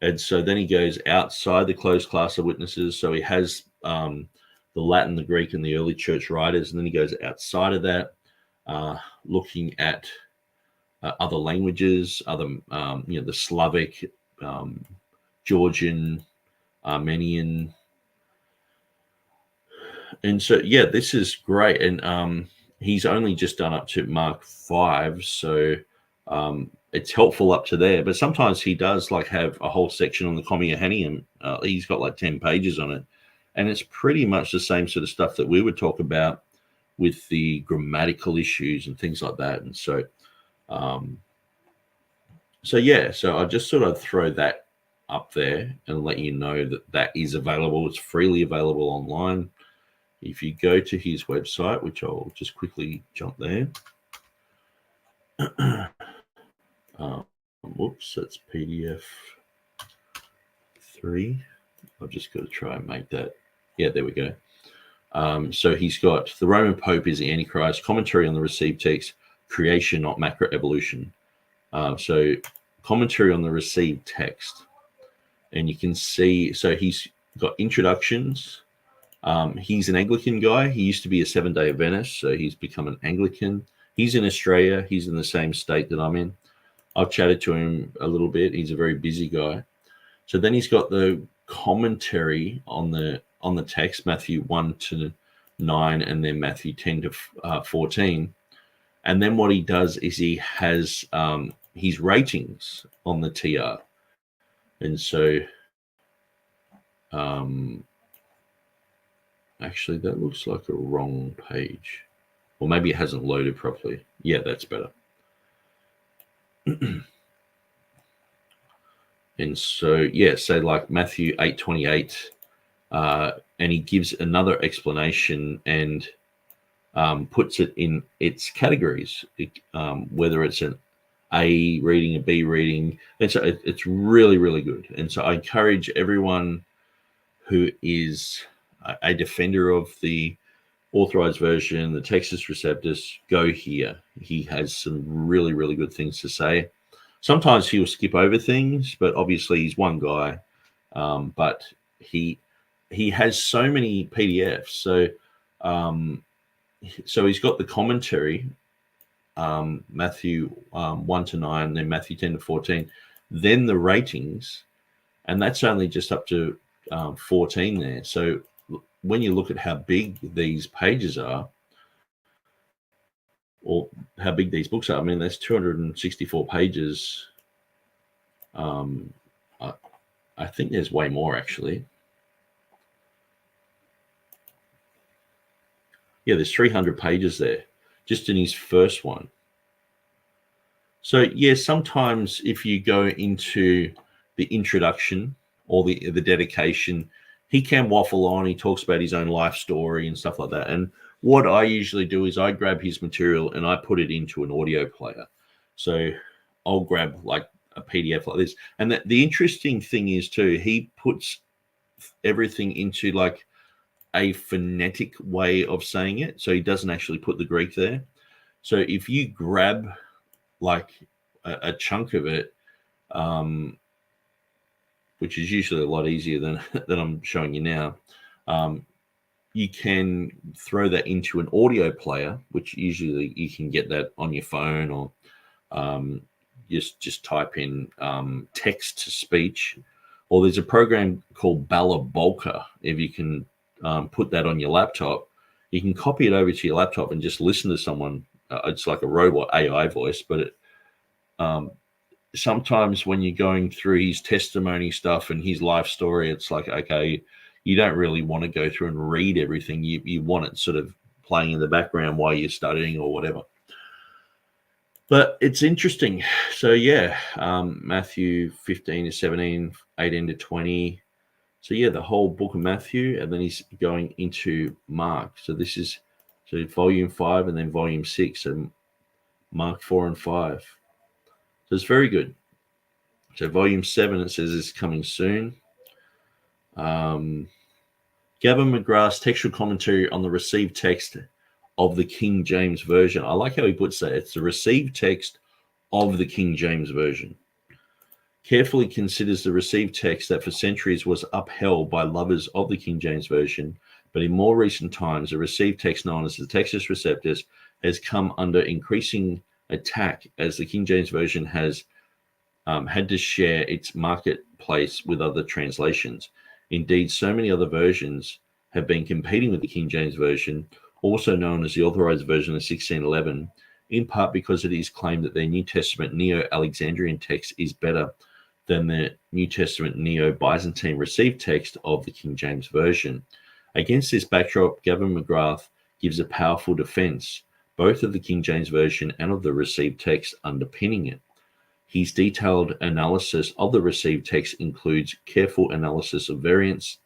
And so then he goes outside the closed class of witnesses. So he has the Latin, the Greek, and the early church writers. And then he goes outside of that, looking at other languages, other the Slavic, Georgian, Armenian, and so this is great. And he's only just done up to Mark 5, so it's helpful up to there. But sometimes he does like have a whole section on the Commuhanium. He's got like 10 pages on it, and it's pretty much the same sort of stuff that we would talk about with the grammatical issues and things like that. And so so I just sort of throw that up there and let you know that that is available. It's freely available online. If you go to his website, which I'll just quickly jump there. Whoops, that's PDF 3. I've just got to try and make that. Yeah, there we go. So he's got The Roman Pope is the Antichrist, commentary on the received text, creation, not macroevolution. So commentary on the received text. And you can see, so he's got introductions. He's an Anglican guy. He used to be a Seventh-day Adventist, so he's become an Anglican. He's in Australia. He's in the same state that I'm in. I've chatted to him a little bit. He's a very busy guy. So then he's got the commentary on the text, Matthew 1 to 9, and then Matthew 10 to 14. And then what he does is he has his ratings on the TR. And so actually, that looks like a wrong page. Or maybe it hasn't loaded properly. Yeah, that's better. And so, say like Matthew 8:28, and he gives another explanation and puts it in its categories, whether it's an A reading, a B reading. And so it's really, really good. And so I encourage everyone who is a defender of the authorized version, the Textus Receptus, go here. He has some really, really good things to say. Sometimes he'll skip over things, but obviously he's one guy. But he has so many PDFs. So he's got the commentary, Matthew 1 to 9, then Matthew 10 to 14, then the ratings, and that's only just up to 14 there. So when you look at how big these pages are, or how big these books are, I mean, there's 264 pages. I think there's way more, actually. Yeah, there's 300 pages there, just in his first one. So, sometimes if you go into the introduction or the dedication, he can waffle on. He talks about his own life story and stuff like that. And what I usually do is I grab his material and I put it into an audio player. So I'll grab like a PDF like this. And the interesting thing is too, he puts everything into like a phonetic way of saying it. So he doesn't actually put the Greek there. So if you grab like a chunk of it, which is usually a lot easier than I'm showing you now, you can throw that into an audio player, which usually you can get that on your phone, or just type in text to speech, or there's a program called Balabolka. If you can put that on your laptop, you can copy it over to your laptop and just listen to someone. It's like a robot AI voice, but it sometimes when you're going through his testimony stuff and his life story, it's like, okay, you don't really want to go through and read everything. You want it sort of playing in the background while you're studying or whatever. But it's interesting. So Matthew 15 to 17, 18 to 20. So the whole book of Matthew, and then he's going into Mark. So this is volume 5 and then volume 6, and Mark 4 and 5. So it's very good. So volume 7, it says, is coming soon. Gavin McGrath's textual commentary on the received text of the King James Version. I like how he puts that. It's the received text of the King James Version. Carefully considers the received text that for centuries was upheld by lovers of the King James Version, but in more recent times, the received text known as the Textus Receptus has come under increasing attack, as the King James Version has had to share its marketplace with other translations. Indeed, so many other versions have been competing with the King James Version, also known as the Authorized Version of 1611, in part because it is claimed that their New Testament Neo-Alexandrian text is better than the New Testament Neo-Byzantine received text of the King James Version. Against this backdrop, Gavin McGrath gives a powerful defense, both of the King James Version and of the received text underpinning it. His detailed analysis of the received text includes careful analysis of variants,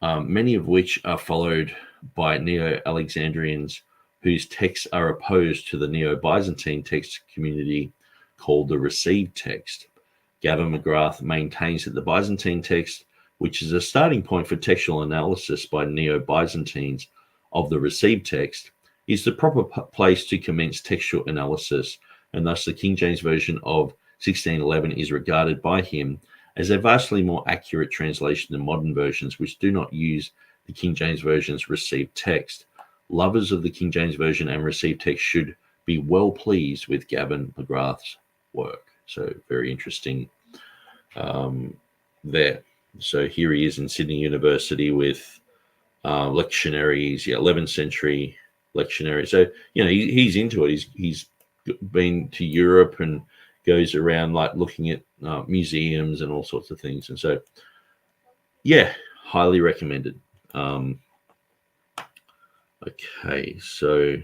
many of which are followed by Neo-Alexandrians whose texts are opposed to the Neo-Byzantine text community called the received text. Gavin McGrath maintains that the Byzantine text, which is a starting point for textual analysis by Neo-Byzantines of the received text, is the proper place to commence textual analysis, and thus the King James Version of 1611 is regarded by him as a vastly more accurate translation than modern versions which do not use the King James Version's received text. Lovers of the King James Version and received text should be well pleased with Gavin McGrath's work. So very interesting there. So here he is in Sydney University with lectionaries, 11th century lectionary. So, he's into it. He's been to Europe and goes around like looking at museums and all sorts of things. And so, highly recommended. Okay, so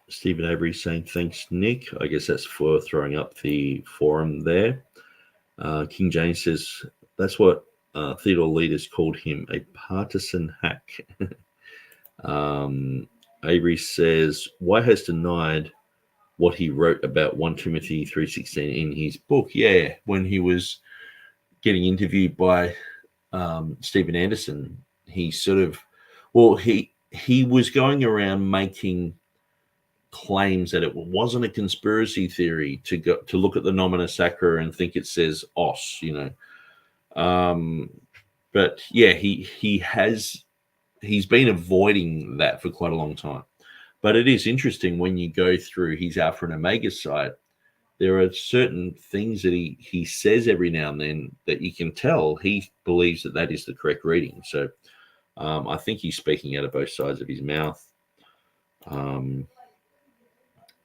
Stephen Avery saying, thanks, Nick. I guess that's for throwing up the forum there. King James says, that's what Theodore Leaders called him, a partisan hack. Avery says, White has denied what he wrote about 1 Timothy 3:16 in his book. Yeah, when he was getting interviewed by Stephen Anderson, he sort of, he was going around making claims that it wasn't a conspiracy theory to look at the Nomina Sacra and think it says os, but yeah, he's been avoiding that for quite a long time. But it is interesting when you go through his Alpha and Omega site, there are certain things that he says every now and then that you can tell he believes that is the correct reading. So I think he's speaking out of both sides of his mouth.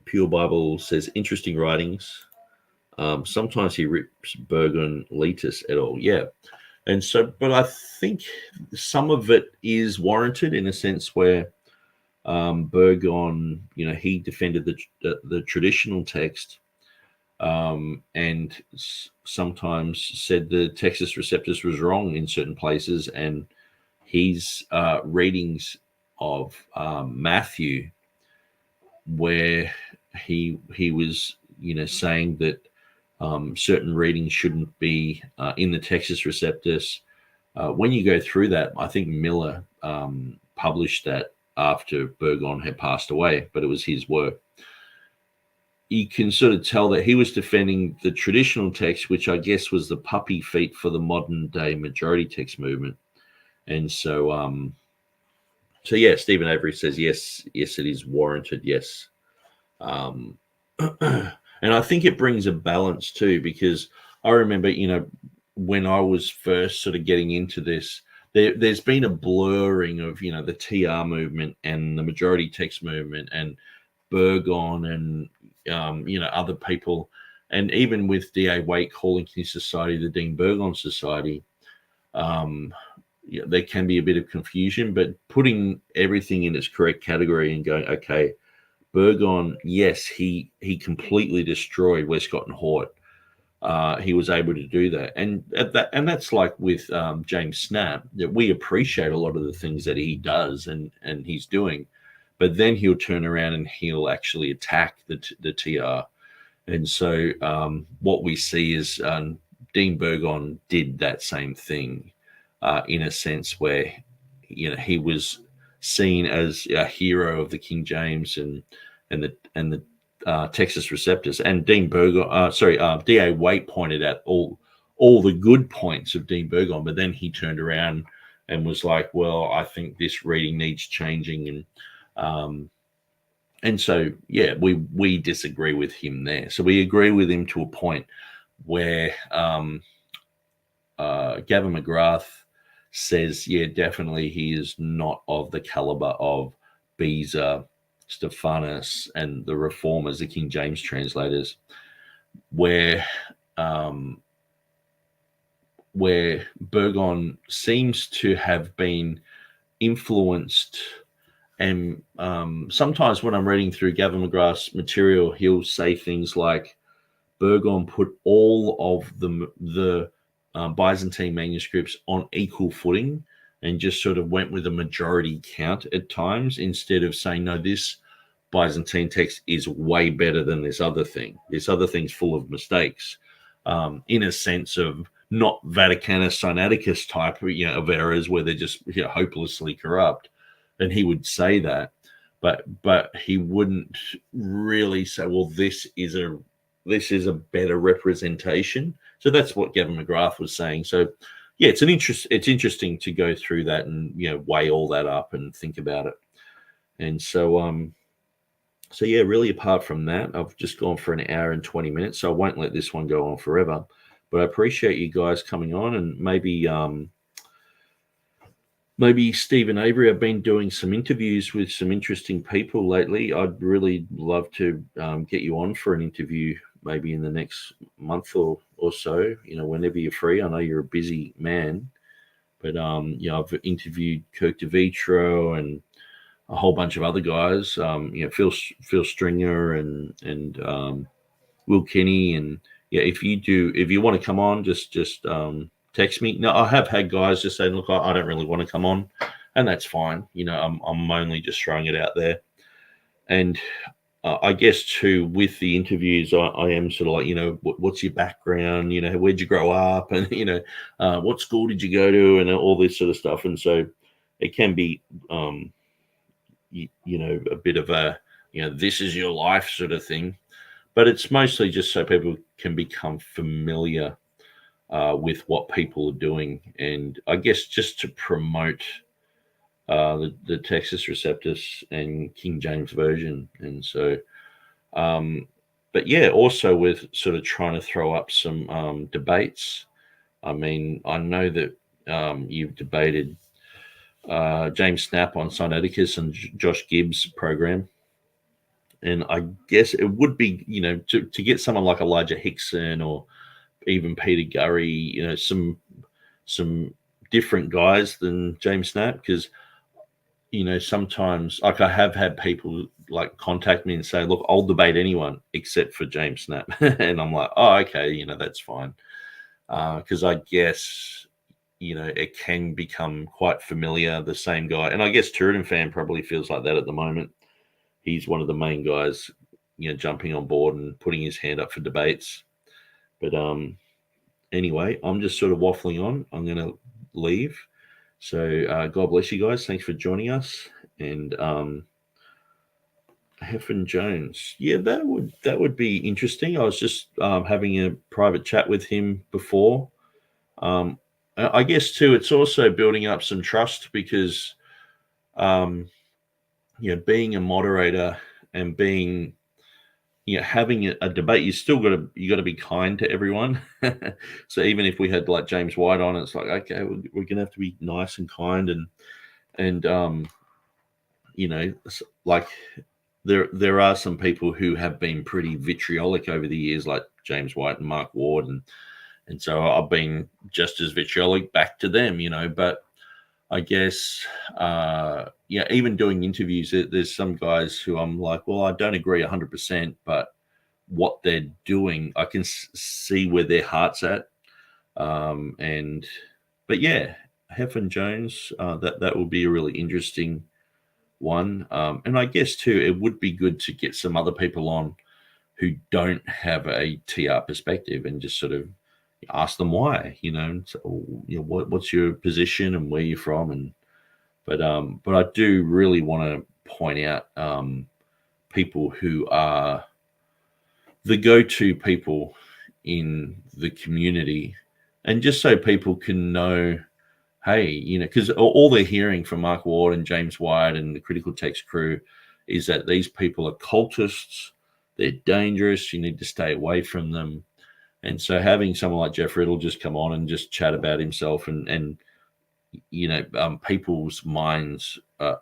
Pure Bible says, interesting writings. Sometimes he rips Burgon Letus et al. Yeah. And so, but I think some of it is warranted in a sense where Burgon, he defended the traditional text and sometimes said the Textus Receptus was wrong in certain places, and his readings of Matthew, where he was saying that certain readings shouldn't be in the Textus Receptus. When you go through that, I think Miller published that after Burgon had passed away, but it was his work. You can sort of tell that he was defending the traditional text, which I guess was the puppy feet for the modern day majority text movement. And so, yeah, Stephen Avery says, yes, it is warranted. Yes. And I think it brings a balance too, because I remember, when I was first sort of getting into this, there's been a blurring of, the TR movement and the majority text movement and Burgon and, other people. And even with D.A. Waite calling his society the Dean Burgon Society, there can be a bit of confusion, but putting everything in its correct category and going, okay, Burgon, yes, he completely destroyed Westcott and Hort. He was able to do that, and that's like with James Snap, that we appreciate a lot of the things that he does and he's doing, but then he'll turn around and he'll actually attack the TR, and so what we see is Dean Burgon did that same thing in a sense where he was seen as a hero of the King James and the Textus Receptus, and Dean Burgon, D.A. Waite pointed out all the good points of Dean Burgon, but then he turned around and was like, well, I think this reading needs changing, and And so, yeah, we disagree with him there. So we agree with him to a point where Gavin McGrath says, yeah, definitely he is not of the caliber of Beza, Stephanus, and the reformers, the King James translators, where Burgon seems to have been influenced. And sometimes when I'm reading through Gavin McGrath's material, he'll say things like Burgon put all of the Byzantine manuscripts on equal footing and just sort of went with a majority count at times, instead of saying, no, this Byzantine text is way better than this other thing. This other thing's full of mistakes, in a sense of not Vaticanus Sinaiticus type, of errors where they're just hopelessly corrupt. And he would say that, but he wouldn't really say, well, this is a better representation. So that's what Gavin McGrath was saying. So yeah, it's interesting to go through that and weigh all that up and think about it. And so yeah, really apart from that, I've just gone for an hour and 20 minutes, so I won't let this one go on forever. But I appreciate you guys coming on, and maybe Steve and Avery have been doing some interviews with some interesting people lately. I'd really love to get you on for an interview maybe in the next month or so, whenever you're free. I know you're a busy man, but I've interviewed Kirk DeVitro and a whole bunch of other guys, Phil Stringer and Will Kinney. And yeah, if you want to come on, just text me. No, I have had guys just say, look, I don't really want to come on, and that's fine. I'm only just throwing it out there. And I guess too, with the interviews, I am sort of like, what's your background? Where'd you grow up? And, what school did you go to? And all this sort of stuff. And so it can be, a bit of a, this is your life sort of thing. But it's mostly just so people can become familiar with what people are doing, and I guess just to promote the Textus Receptus and King James Version. And so, but yeah, also with sort of trying to throw up some debates. I mean, I know that you've debated James Snap on Sinaiticus and Josh Gibbs' program. And I guess it would be, to get someone like Elijah Hixson or even Peter Gurry, some different guys than James Snap, because, sometimes, like, I have had people like contact me and say, look, I'll debate anyone except for James Snap. And I'm like, oh, okay, that's fine. Because I guess, it can become quite familiar, the same guy. And I guess TurretinFan probably feels like that at the moment. He's one of the main guys, jumping on board and putting his hand up for debates. But anyway, I'm just sort of waffling on. I'm going to leave. So God bless you guys. Thanks for joining us. And Heffin Jones, yeah, that would be interesting. I was just having a private chat with him before. I guess too, it's also building up some trust, because being a moderator and being, having a debate, you got to be kind to everyone. So even if we had like James White on, it's like, okay, we're gonna have to be nice and kind, and like there are some people who have been pretty vitriolic over the years, like James White and Mark Ward, and so I've been just as vitriolic back to them, but I guess, even doing interviews, there's some guys who I'm like, well, I don't agree 100%, but what they're doing, I can see where their heart's at. But yeah, Heffin Jones, that would be a really interesting one. And I guess too, it would be good to get some other people on who don't have a TR perspective and just sort of ask them why, so, what's your position and where you're from. But I do really want to point out people who are the go-to people in the community, and just so people can know, hey, because all they're hearing from Mark Ward and James White and the Critical Text crew is that these people are cultists. They're dangerous. You need to stay away from them. And so having someone like Jeff Riddle just come on and just chat about himself and people's minds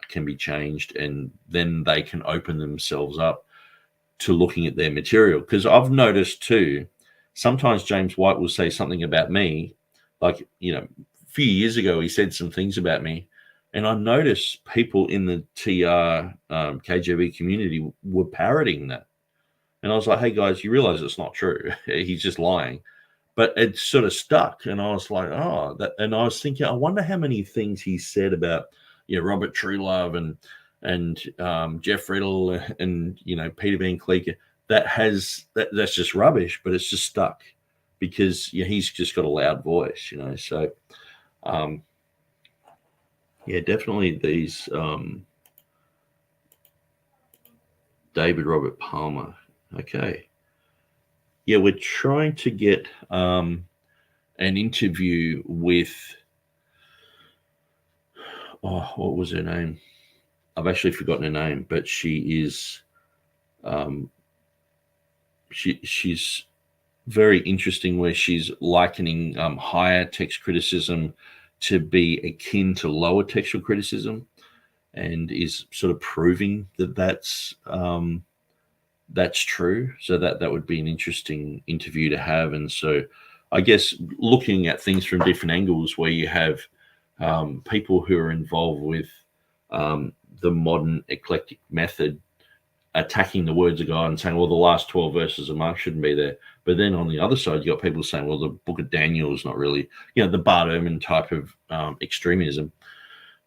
can be changed, and then they can open themselves up to looking at their material. Because I've noticed too, sometimes James White will say something about me, like, a few years ago he said some things about me, and I noticed people in the TR KJV community were parroting that. And I was like, hey guys, you realize it's not true. He's just lying. But it sort of stuck. And I was like, and I was thinking, I wonder how many things he said about, Robert Truelove and Jeff Riddle and, Peter Van Cleek, that's just rubbish, but it's just stuck because he's just got a loud voice, so, definitely these, David Robert Palmer. Okay. Yeah, we're trying to get an interview with, what was her name? I've actually forgotten her name, but she is, she's very interesting, where she's likening higher text criticism to be akin to lower textual criticism, and is sort of proving that that's true. So that would be an interesting interview to have. And so I guess looking at things from different angles, where you have people who are involved with the modern eclectic method attacking the words of God and saying, well, the last 12 verses of Mark shouldn't be there. But then on the other side, you got people saying, well, the book of Daniel is not really, the Bart Ehrman type of extremism.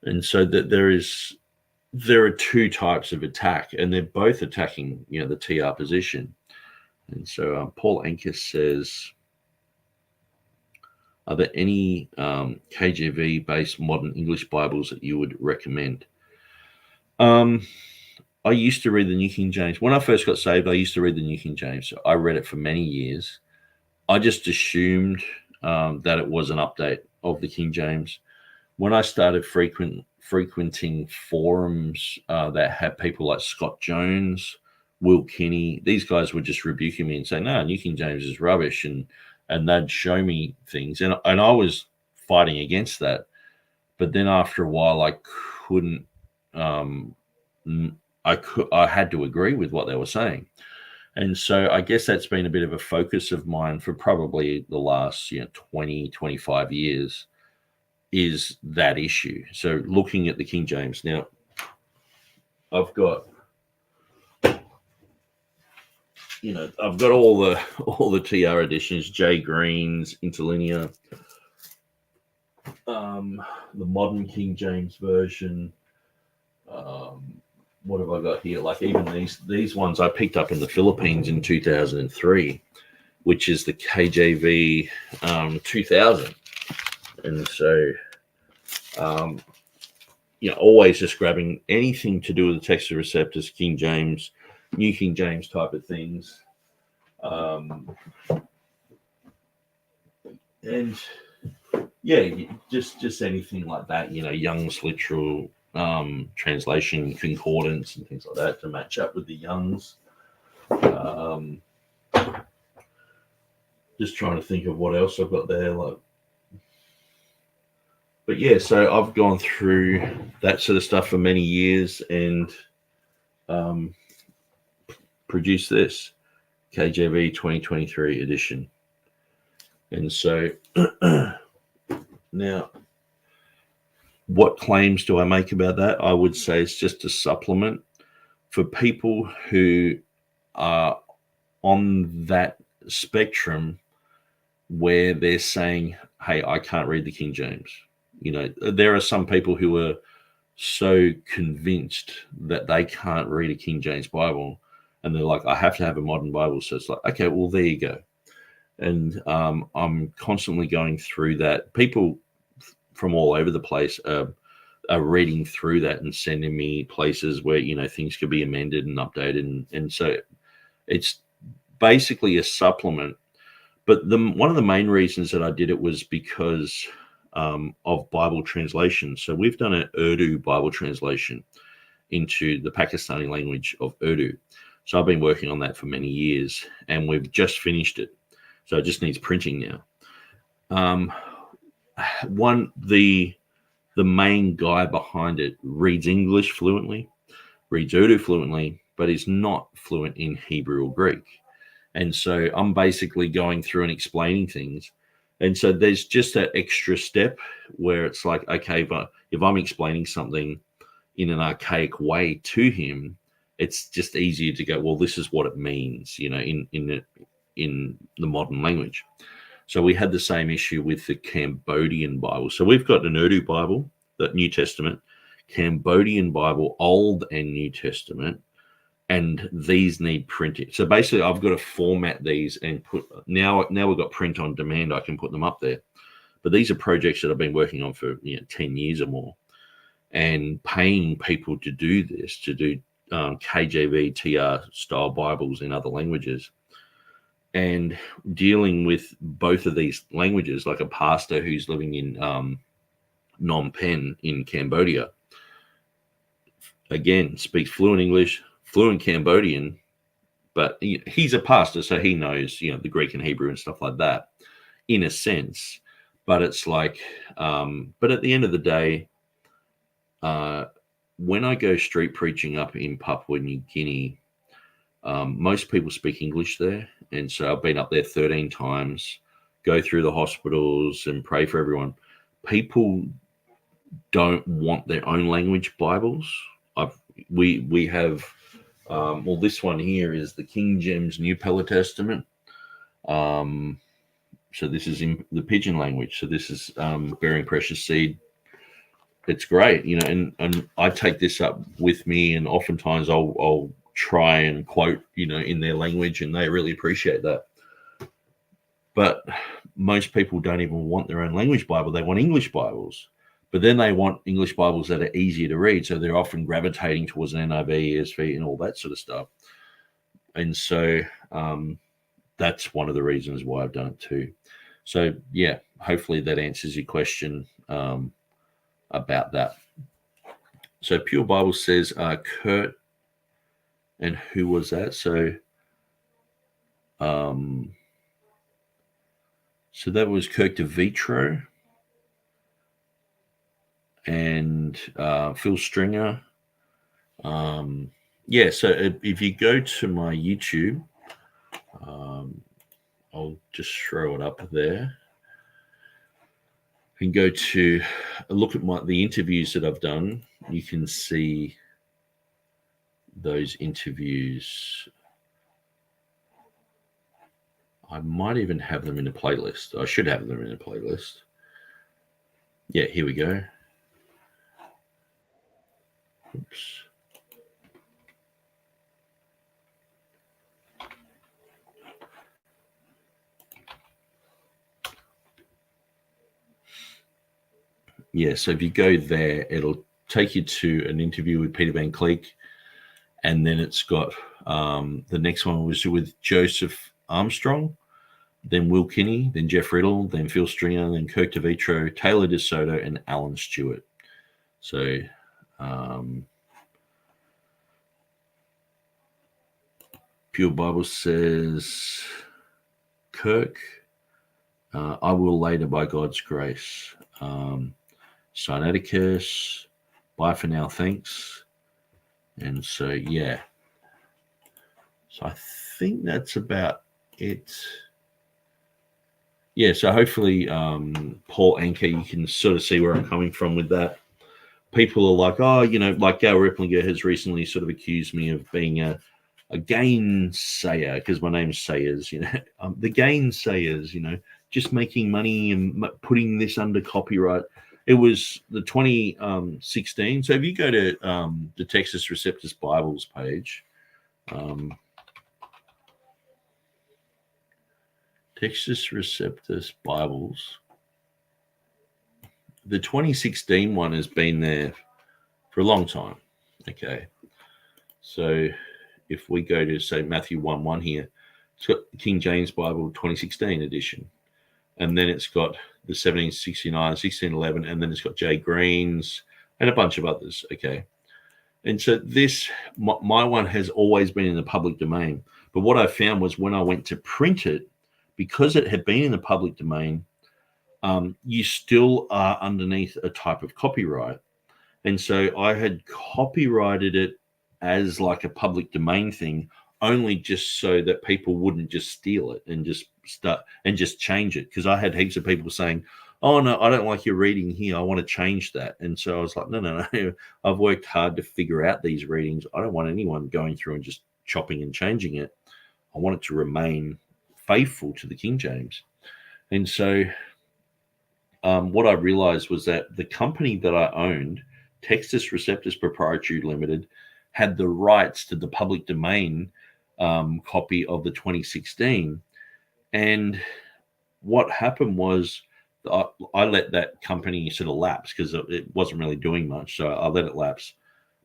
And so that there are two types of attack, and they're both attacking, the TR position. And so Paul Ankus says, are there any KJV-based modern English Bibles that you would recommend? I used to read the New King James. When I first got saved, I used to read the New King James. So I read it for many years. I just assumed that it was an update of the King James. When I started frequenting forums that had people like Scott Jones, Will Kinney, these guys were just rebuking me and saying, no, New King James is rubbish. And they'd show me things. And I was fighting against that. But then after a while, I couldn't, I had to agree with what they were saying. And so I guess that's been a bit of a focus of mine for probably the last 20, 25 years, is that issue. So looking at the King James. Now, I've got all the TR editions, Jay Green's Interlinear, the modern King James version. What have I got here? Like even these ones I picked up in the Philippines in 2003, which is the KJV 2000. And so, always just grabbing anything to do with the Textus Receptus, King James, New King James type of things. And just anything like that, Young's literal translation, concordance, and things like that to match up with the Young's. Just trying to think of what else I've got there. But yeah, so I've gone through that sort of stuff for many years and produced this KJV 2023 edition. And so now, what claims do I make about that? I would say it's just a supplement for people who are on that spectrum where they're saying, hey, I can't read the King James. There are some people who are so convinced that they can't read a King James Bible, and they're like, I have to have a modern Bible. So it's like, okay, well, there you go. And I'm constantly going through that. People from all over the place are reading through that and sending me places where, things could be amended and updated. And so it's basically a supplement. But one of the main reasons that I did it was because of Bible translation. So we've done an Urdu Bible translation into the Pakistani language of Urdu. So I've been working on that for many years, and we've just finished it. So it just needs printing now. The main guy behind it reads English fluently, reads Urdu fluently, but is not fluent in Hebrew or Greek. And so I'm basically going through and explaining things. And so there's just that extra step where it's like, okay, but if I'm explaining something in an archaic way to him, it's just easier to go, well, this is what it means, in the modern language. So we had the same issue with the Cambodian Bible. So we've got an Urdu Bible, the New Testament, Cambodian Bible, Old and New Testament, and these need printing. So basically, I've got to format these and put. Now we've got print on demand. I can put them up there. But these are projects that I've been working on for 10 years or more, and paying people to do this, to do KJV, TR style Bibles in other languages. And dealing with both of these languages, like a pastor who's living in Phnom Penh in Cambodia, again, speaks fluent English, fluent Cambodian, but he's a pastor, so he knows, the Greek and Hebrew and stuff like that, in a sense. But it's like, but at the end of the day, when I go street preaching up in Papua New Guinea, most people speak English there. And so I've been up there 13 times, go through the hospitals and pray for everyone. People don't want their own language Bibles. We have, this one here is the King James New Pella Testament. So this is in the Pidgin language. So this is bearing precious seed. It's great, and I take this up with me, and oftentimes I'll try and quote, in their language, and they really appreciate that. But most people don't even want their own language Bible. They want English Bibles, but then they want English Bibles that are easier to read. So they're often gravitating towards an NIV, ESV, and all that sort of stuff. And so that's one of the reasons why I've done it too. So yeah, hopefully that answers your question about that. So Pure Bible says, Kurt, and who was that? So that was Kirk DeVitro and Phil Stringer. So if you go to my YouTube, I'll just throw it up there. And go to look at the interviews that I've done. You can see those interviews. I might even have them in a playlist. I should have them in a playlist. Yeah, here we go. Oops. Yeah, so if you go there, it'll take you to an interview with Peter Van Cleek, and then it's got the next one was with Joseph Armstrong, then Will Kinney, then Jeff Riddle, then Phil Stringer, then Kirk DeVitro, Taylor DeSoto, and Alan Stewart. So Pure Bible says, Kirk, I will later by God's grace. Sinaiticus, bye for now, thanks. And so, yeah. So I think that's about it. Yeah, so hopefully, Paul Anker, you can sort of see where I'm coming from with that. People are like, like Gail Ripplinger has recently sort of accused me of being a gainsayer, because my name's Sayers, the gainsayers, just making money and putting this under copyright. It was the 2016. So if you go to the Textus Receptus Bibles page, Textus Receptus Bibles, the 2016 one has been there for a long time. Okay. So if we go to, say, Matthew 1:1 here, it's got the King James Bible 2016 edition. And then it's got the 1769, 1611, and then it's got Jay Green's and a bunch of others. Okay. And so my one has always been in the public domain. But what I found was when I went to print it, because it had been in the public domain, you still are underneath a type of copyright. And so I had copyrighted it as like a public domain thing, only just so that people wouldn't just steal it and just change it. Because I had heaps of people saying, "Oh no, I don't like your reading here. I want to change that." And so I was like, no. I've worked hard to figure out these readings. I don't want anyone going through and just chopping and changing it. I want it to remain faithful to the King James. And so what I realized was that the company that I owned, Textus Receptus Proprietary Limited, had the rights to the public domain copy of the 2016. And what happened was I let that company sort of lapse because it wasn't really doing much. So I let it lapse.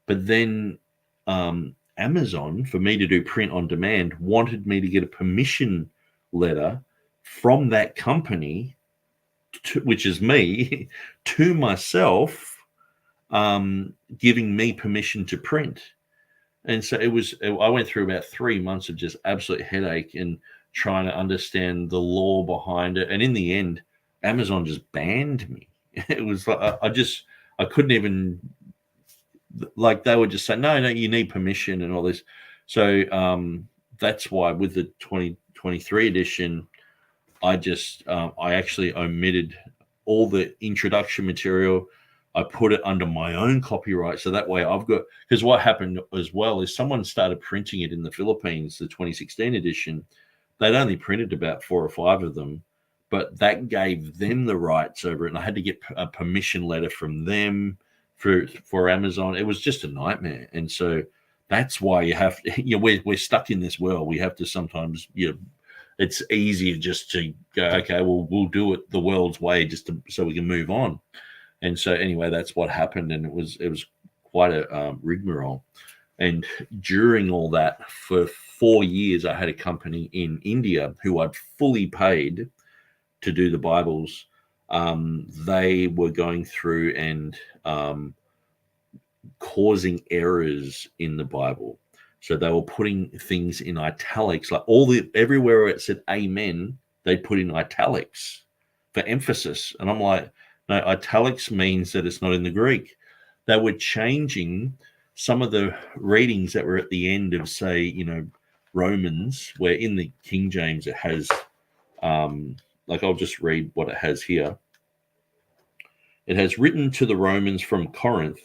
But then Amazon, for me to do print on demand, wanted me to get a permission letter from that company, which is me, to myself, giving me permission to print. And so I went through about 3 months of just absolute headache and trying to understand the law behind it. And in the end, Amazon just banned me. It was like, I couldn't even, like, they would just say, no, you need permission and all this. So that's why with the 2023 edition, I actually omitted all the introduction material. I put it under my own copyright. So that way because what happened as well is someone started printing it in the Philippines, the 2016 edition. They'd only printed about 4 or 5 of them, but that gave them the rights over it. And I had to get a permission letter from them for Amazon. It was just a nightmare. And so that's why you have to, we're stuck in this world. We have to sometimes, it's easier just to go, okay, well, we'll do it the world's way so we can move on. And so anyway, that's what happened. And it was quite a rigmarole. And during all that, for 4 years, I had a company in India who I'd fully paid to do the Bibles. They were going through and causing errors in the Bible. So they were putting things in italics, like everywhere where it said amen, they put in italics for emphasis. And I'm like, no, italics means that it's not in the Greek. They were changing some of the readings that were at the end of, say, Romans, where in the King James it has, I'll just read what it has here. It has written to the Romans from Corinth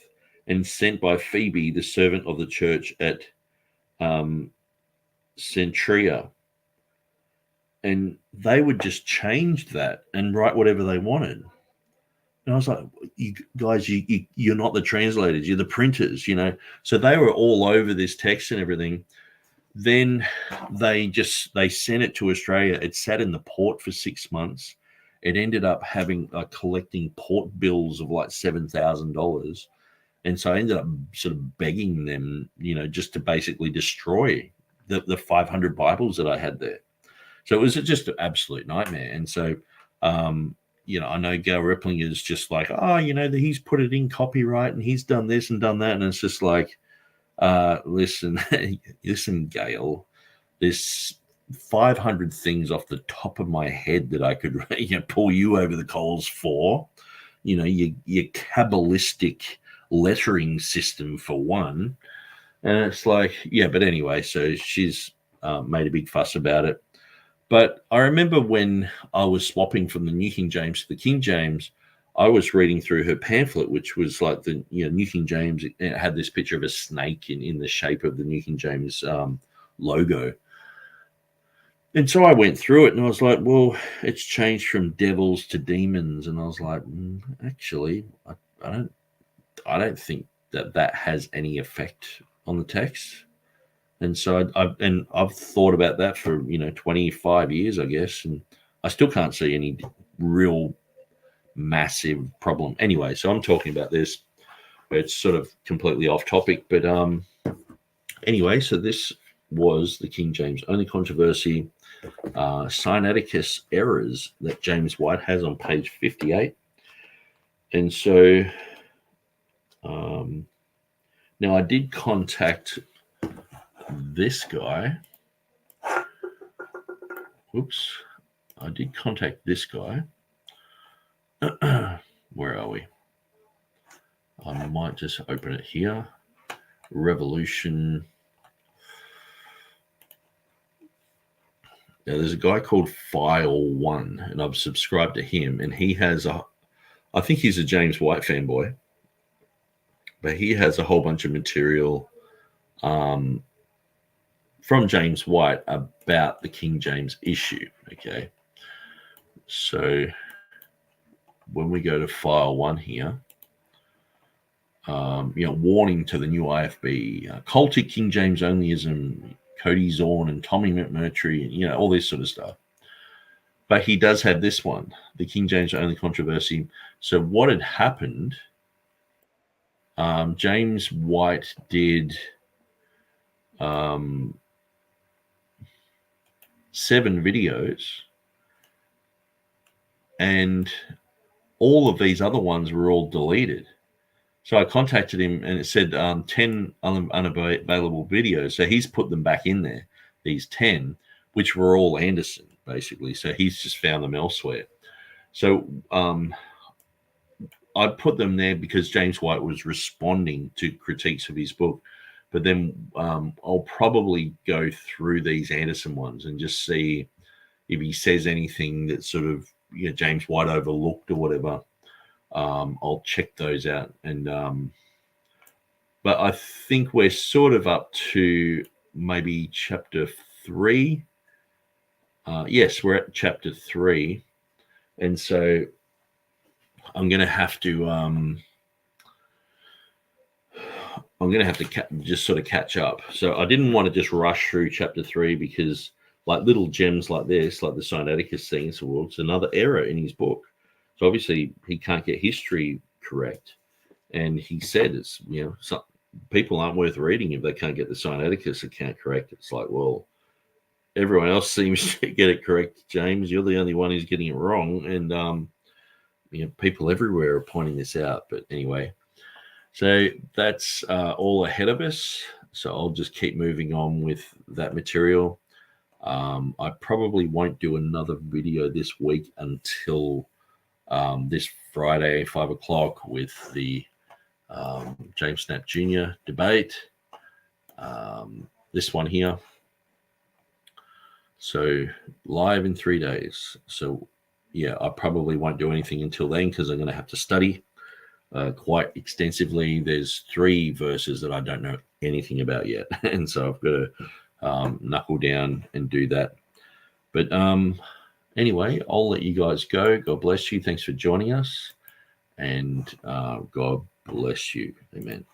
and sent by Phoebe, the servant of the church at Centria. And they would just change that and write whatever they wanted. And I was like, you guys, you're not the translators, you're the printers, So they were all over this text and everything. Then they sent it to Australia. It sat in the port for 6 months. It ended up collecting port bills of like $7,000. And so I ended up sort of begging them, just to basically destroy the 500 Bibles that I had there. So it was just an absolute nightmare. And so, I know Gail Rippling is just like, he's put it in copyright and he's done this and done that. And it's just like, listen, Gail, there's 500 things off the top of my head that I could pull you over the coals for. Your Kabbalistic lettering system for one. And it's like, yeah, but anyway, so she's made a big fuss about it. But I remember when I was swapping from the New King James to the King James, I was reading through her pamphlet, which was like the New King James. It had this picture of a snake in the shape of the New King James logo. And so I went through it and I was like, well, it's changed from devils to demons. And I was like, actually, I don't think that has any effect on the text. And so I've thought about that for 25 years, I guess, and I still can't see any real massive problem. Anyway, so I'm talking about this. It's sort of completely off topic, but anyway, so this was the King James only controversy, Sinaiticus errors that James White has on page 58. And so Now, I did contact this guy. Oops. I did contact this guy. Where are we? I might just open it here. Revolution. Now, there's a guy called File1, and I've subscribed to him, and he has I think he's a James White fanboy, but he has a whole bunch of material from James White about the King James issue, okay? So when we go to File1 here, warning to the new IFB, cultic King James onlyism, Cody Zorn and Tommy McMurtry, all this sort of stuff. But he does have this one, the King James only controversy. So what had happened, James White did 7 videos, and all of these other ones were all deleted. So I contacted him, and it said 10 unavailable videos. So he's put them back in there, these 10, which were all Anderson, basically. So he's just found them elsewhere. So I put them there because James White was responding to critiques of his book. But then I'll probably go through these Anderson ones and just see if he says anything that sort of James White overlooked or whatever. I'll check those out, and but I think we're sort of up to maybe chapter 3. Yes, we're at chapter 3, and so I'm going to have to just sort of catch up. So I didn't want to just rush through chapter 3 because, like, little gems like this, like the Sinaiticus thing, well, it's another error in his book. So obviously he can't get history correct, and he said it's some people aren't worth reading if they can't get the Sinaiticus account correct. It's like, well, everyone else seems to get it correct, James. You're the only one who's getting it wrong, and people everywhere are pointing this out. But anyway, so that's all ahead of us. So I'll just keep moving on with that material. I probably won't do another video this week until this Friday, 5 o'clock, with the James Snap Jr. debate. This one here. So live in 3 days. So yeah, I probably won't do anything until then because I'm going to have to study quite extensively. There's 3 verses that I don't know anything about yet. And so I've got to knuckle down and do that. But anyway, I'll let you guys go. God bless you. Thanks for joining us. And God bless you. Amen.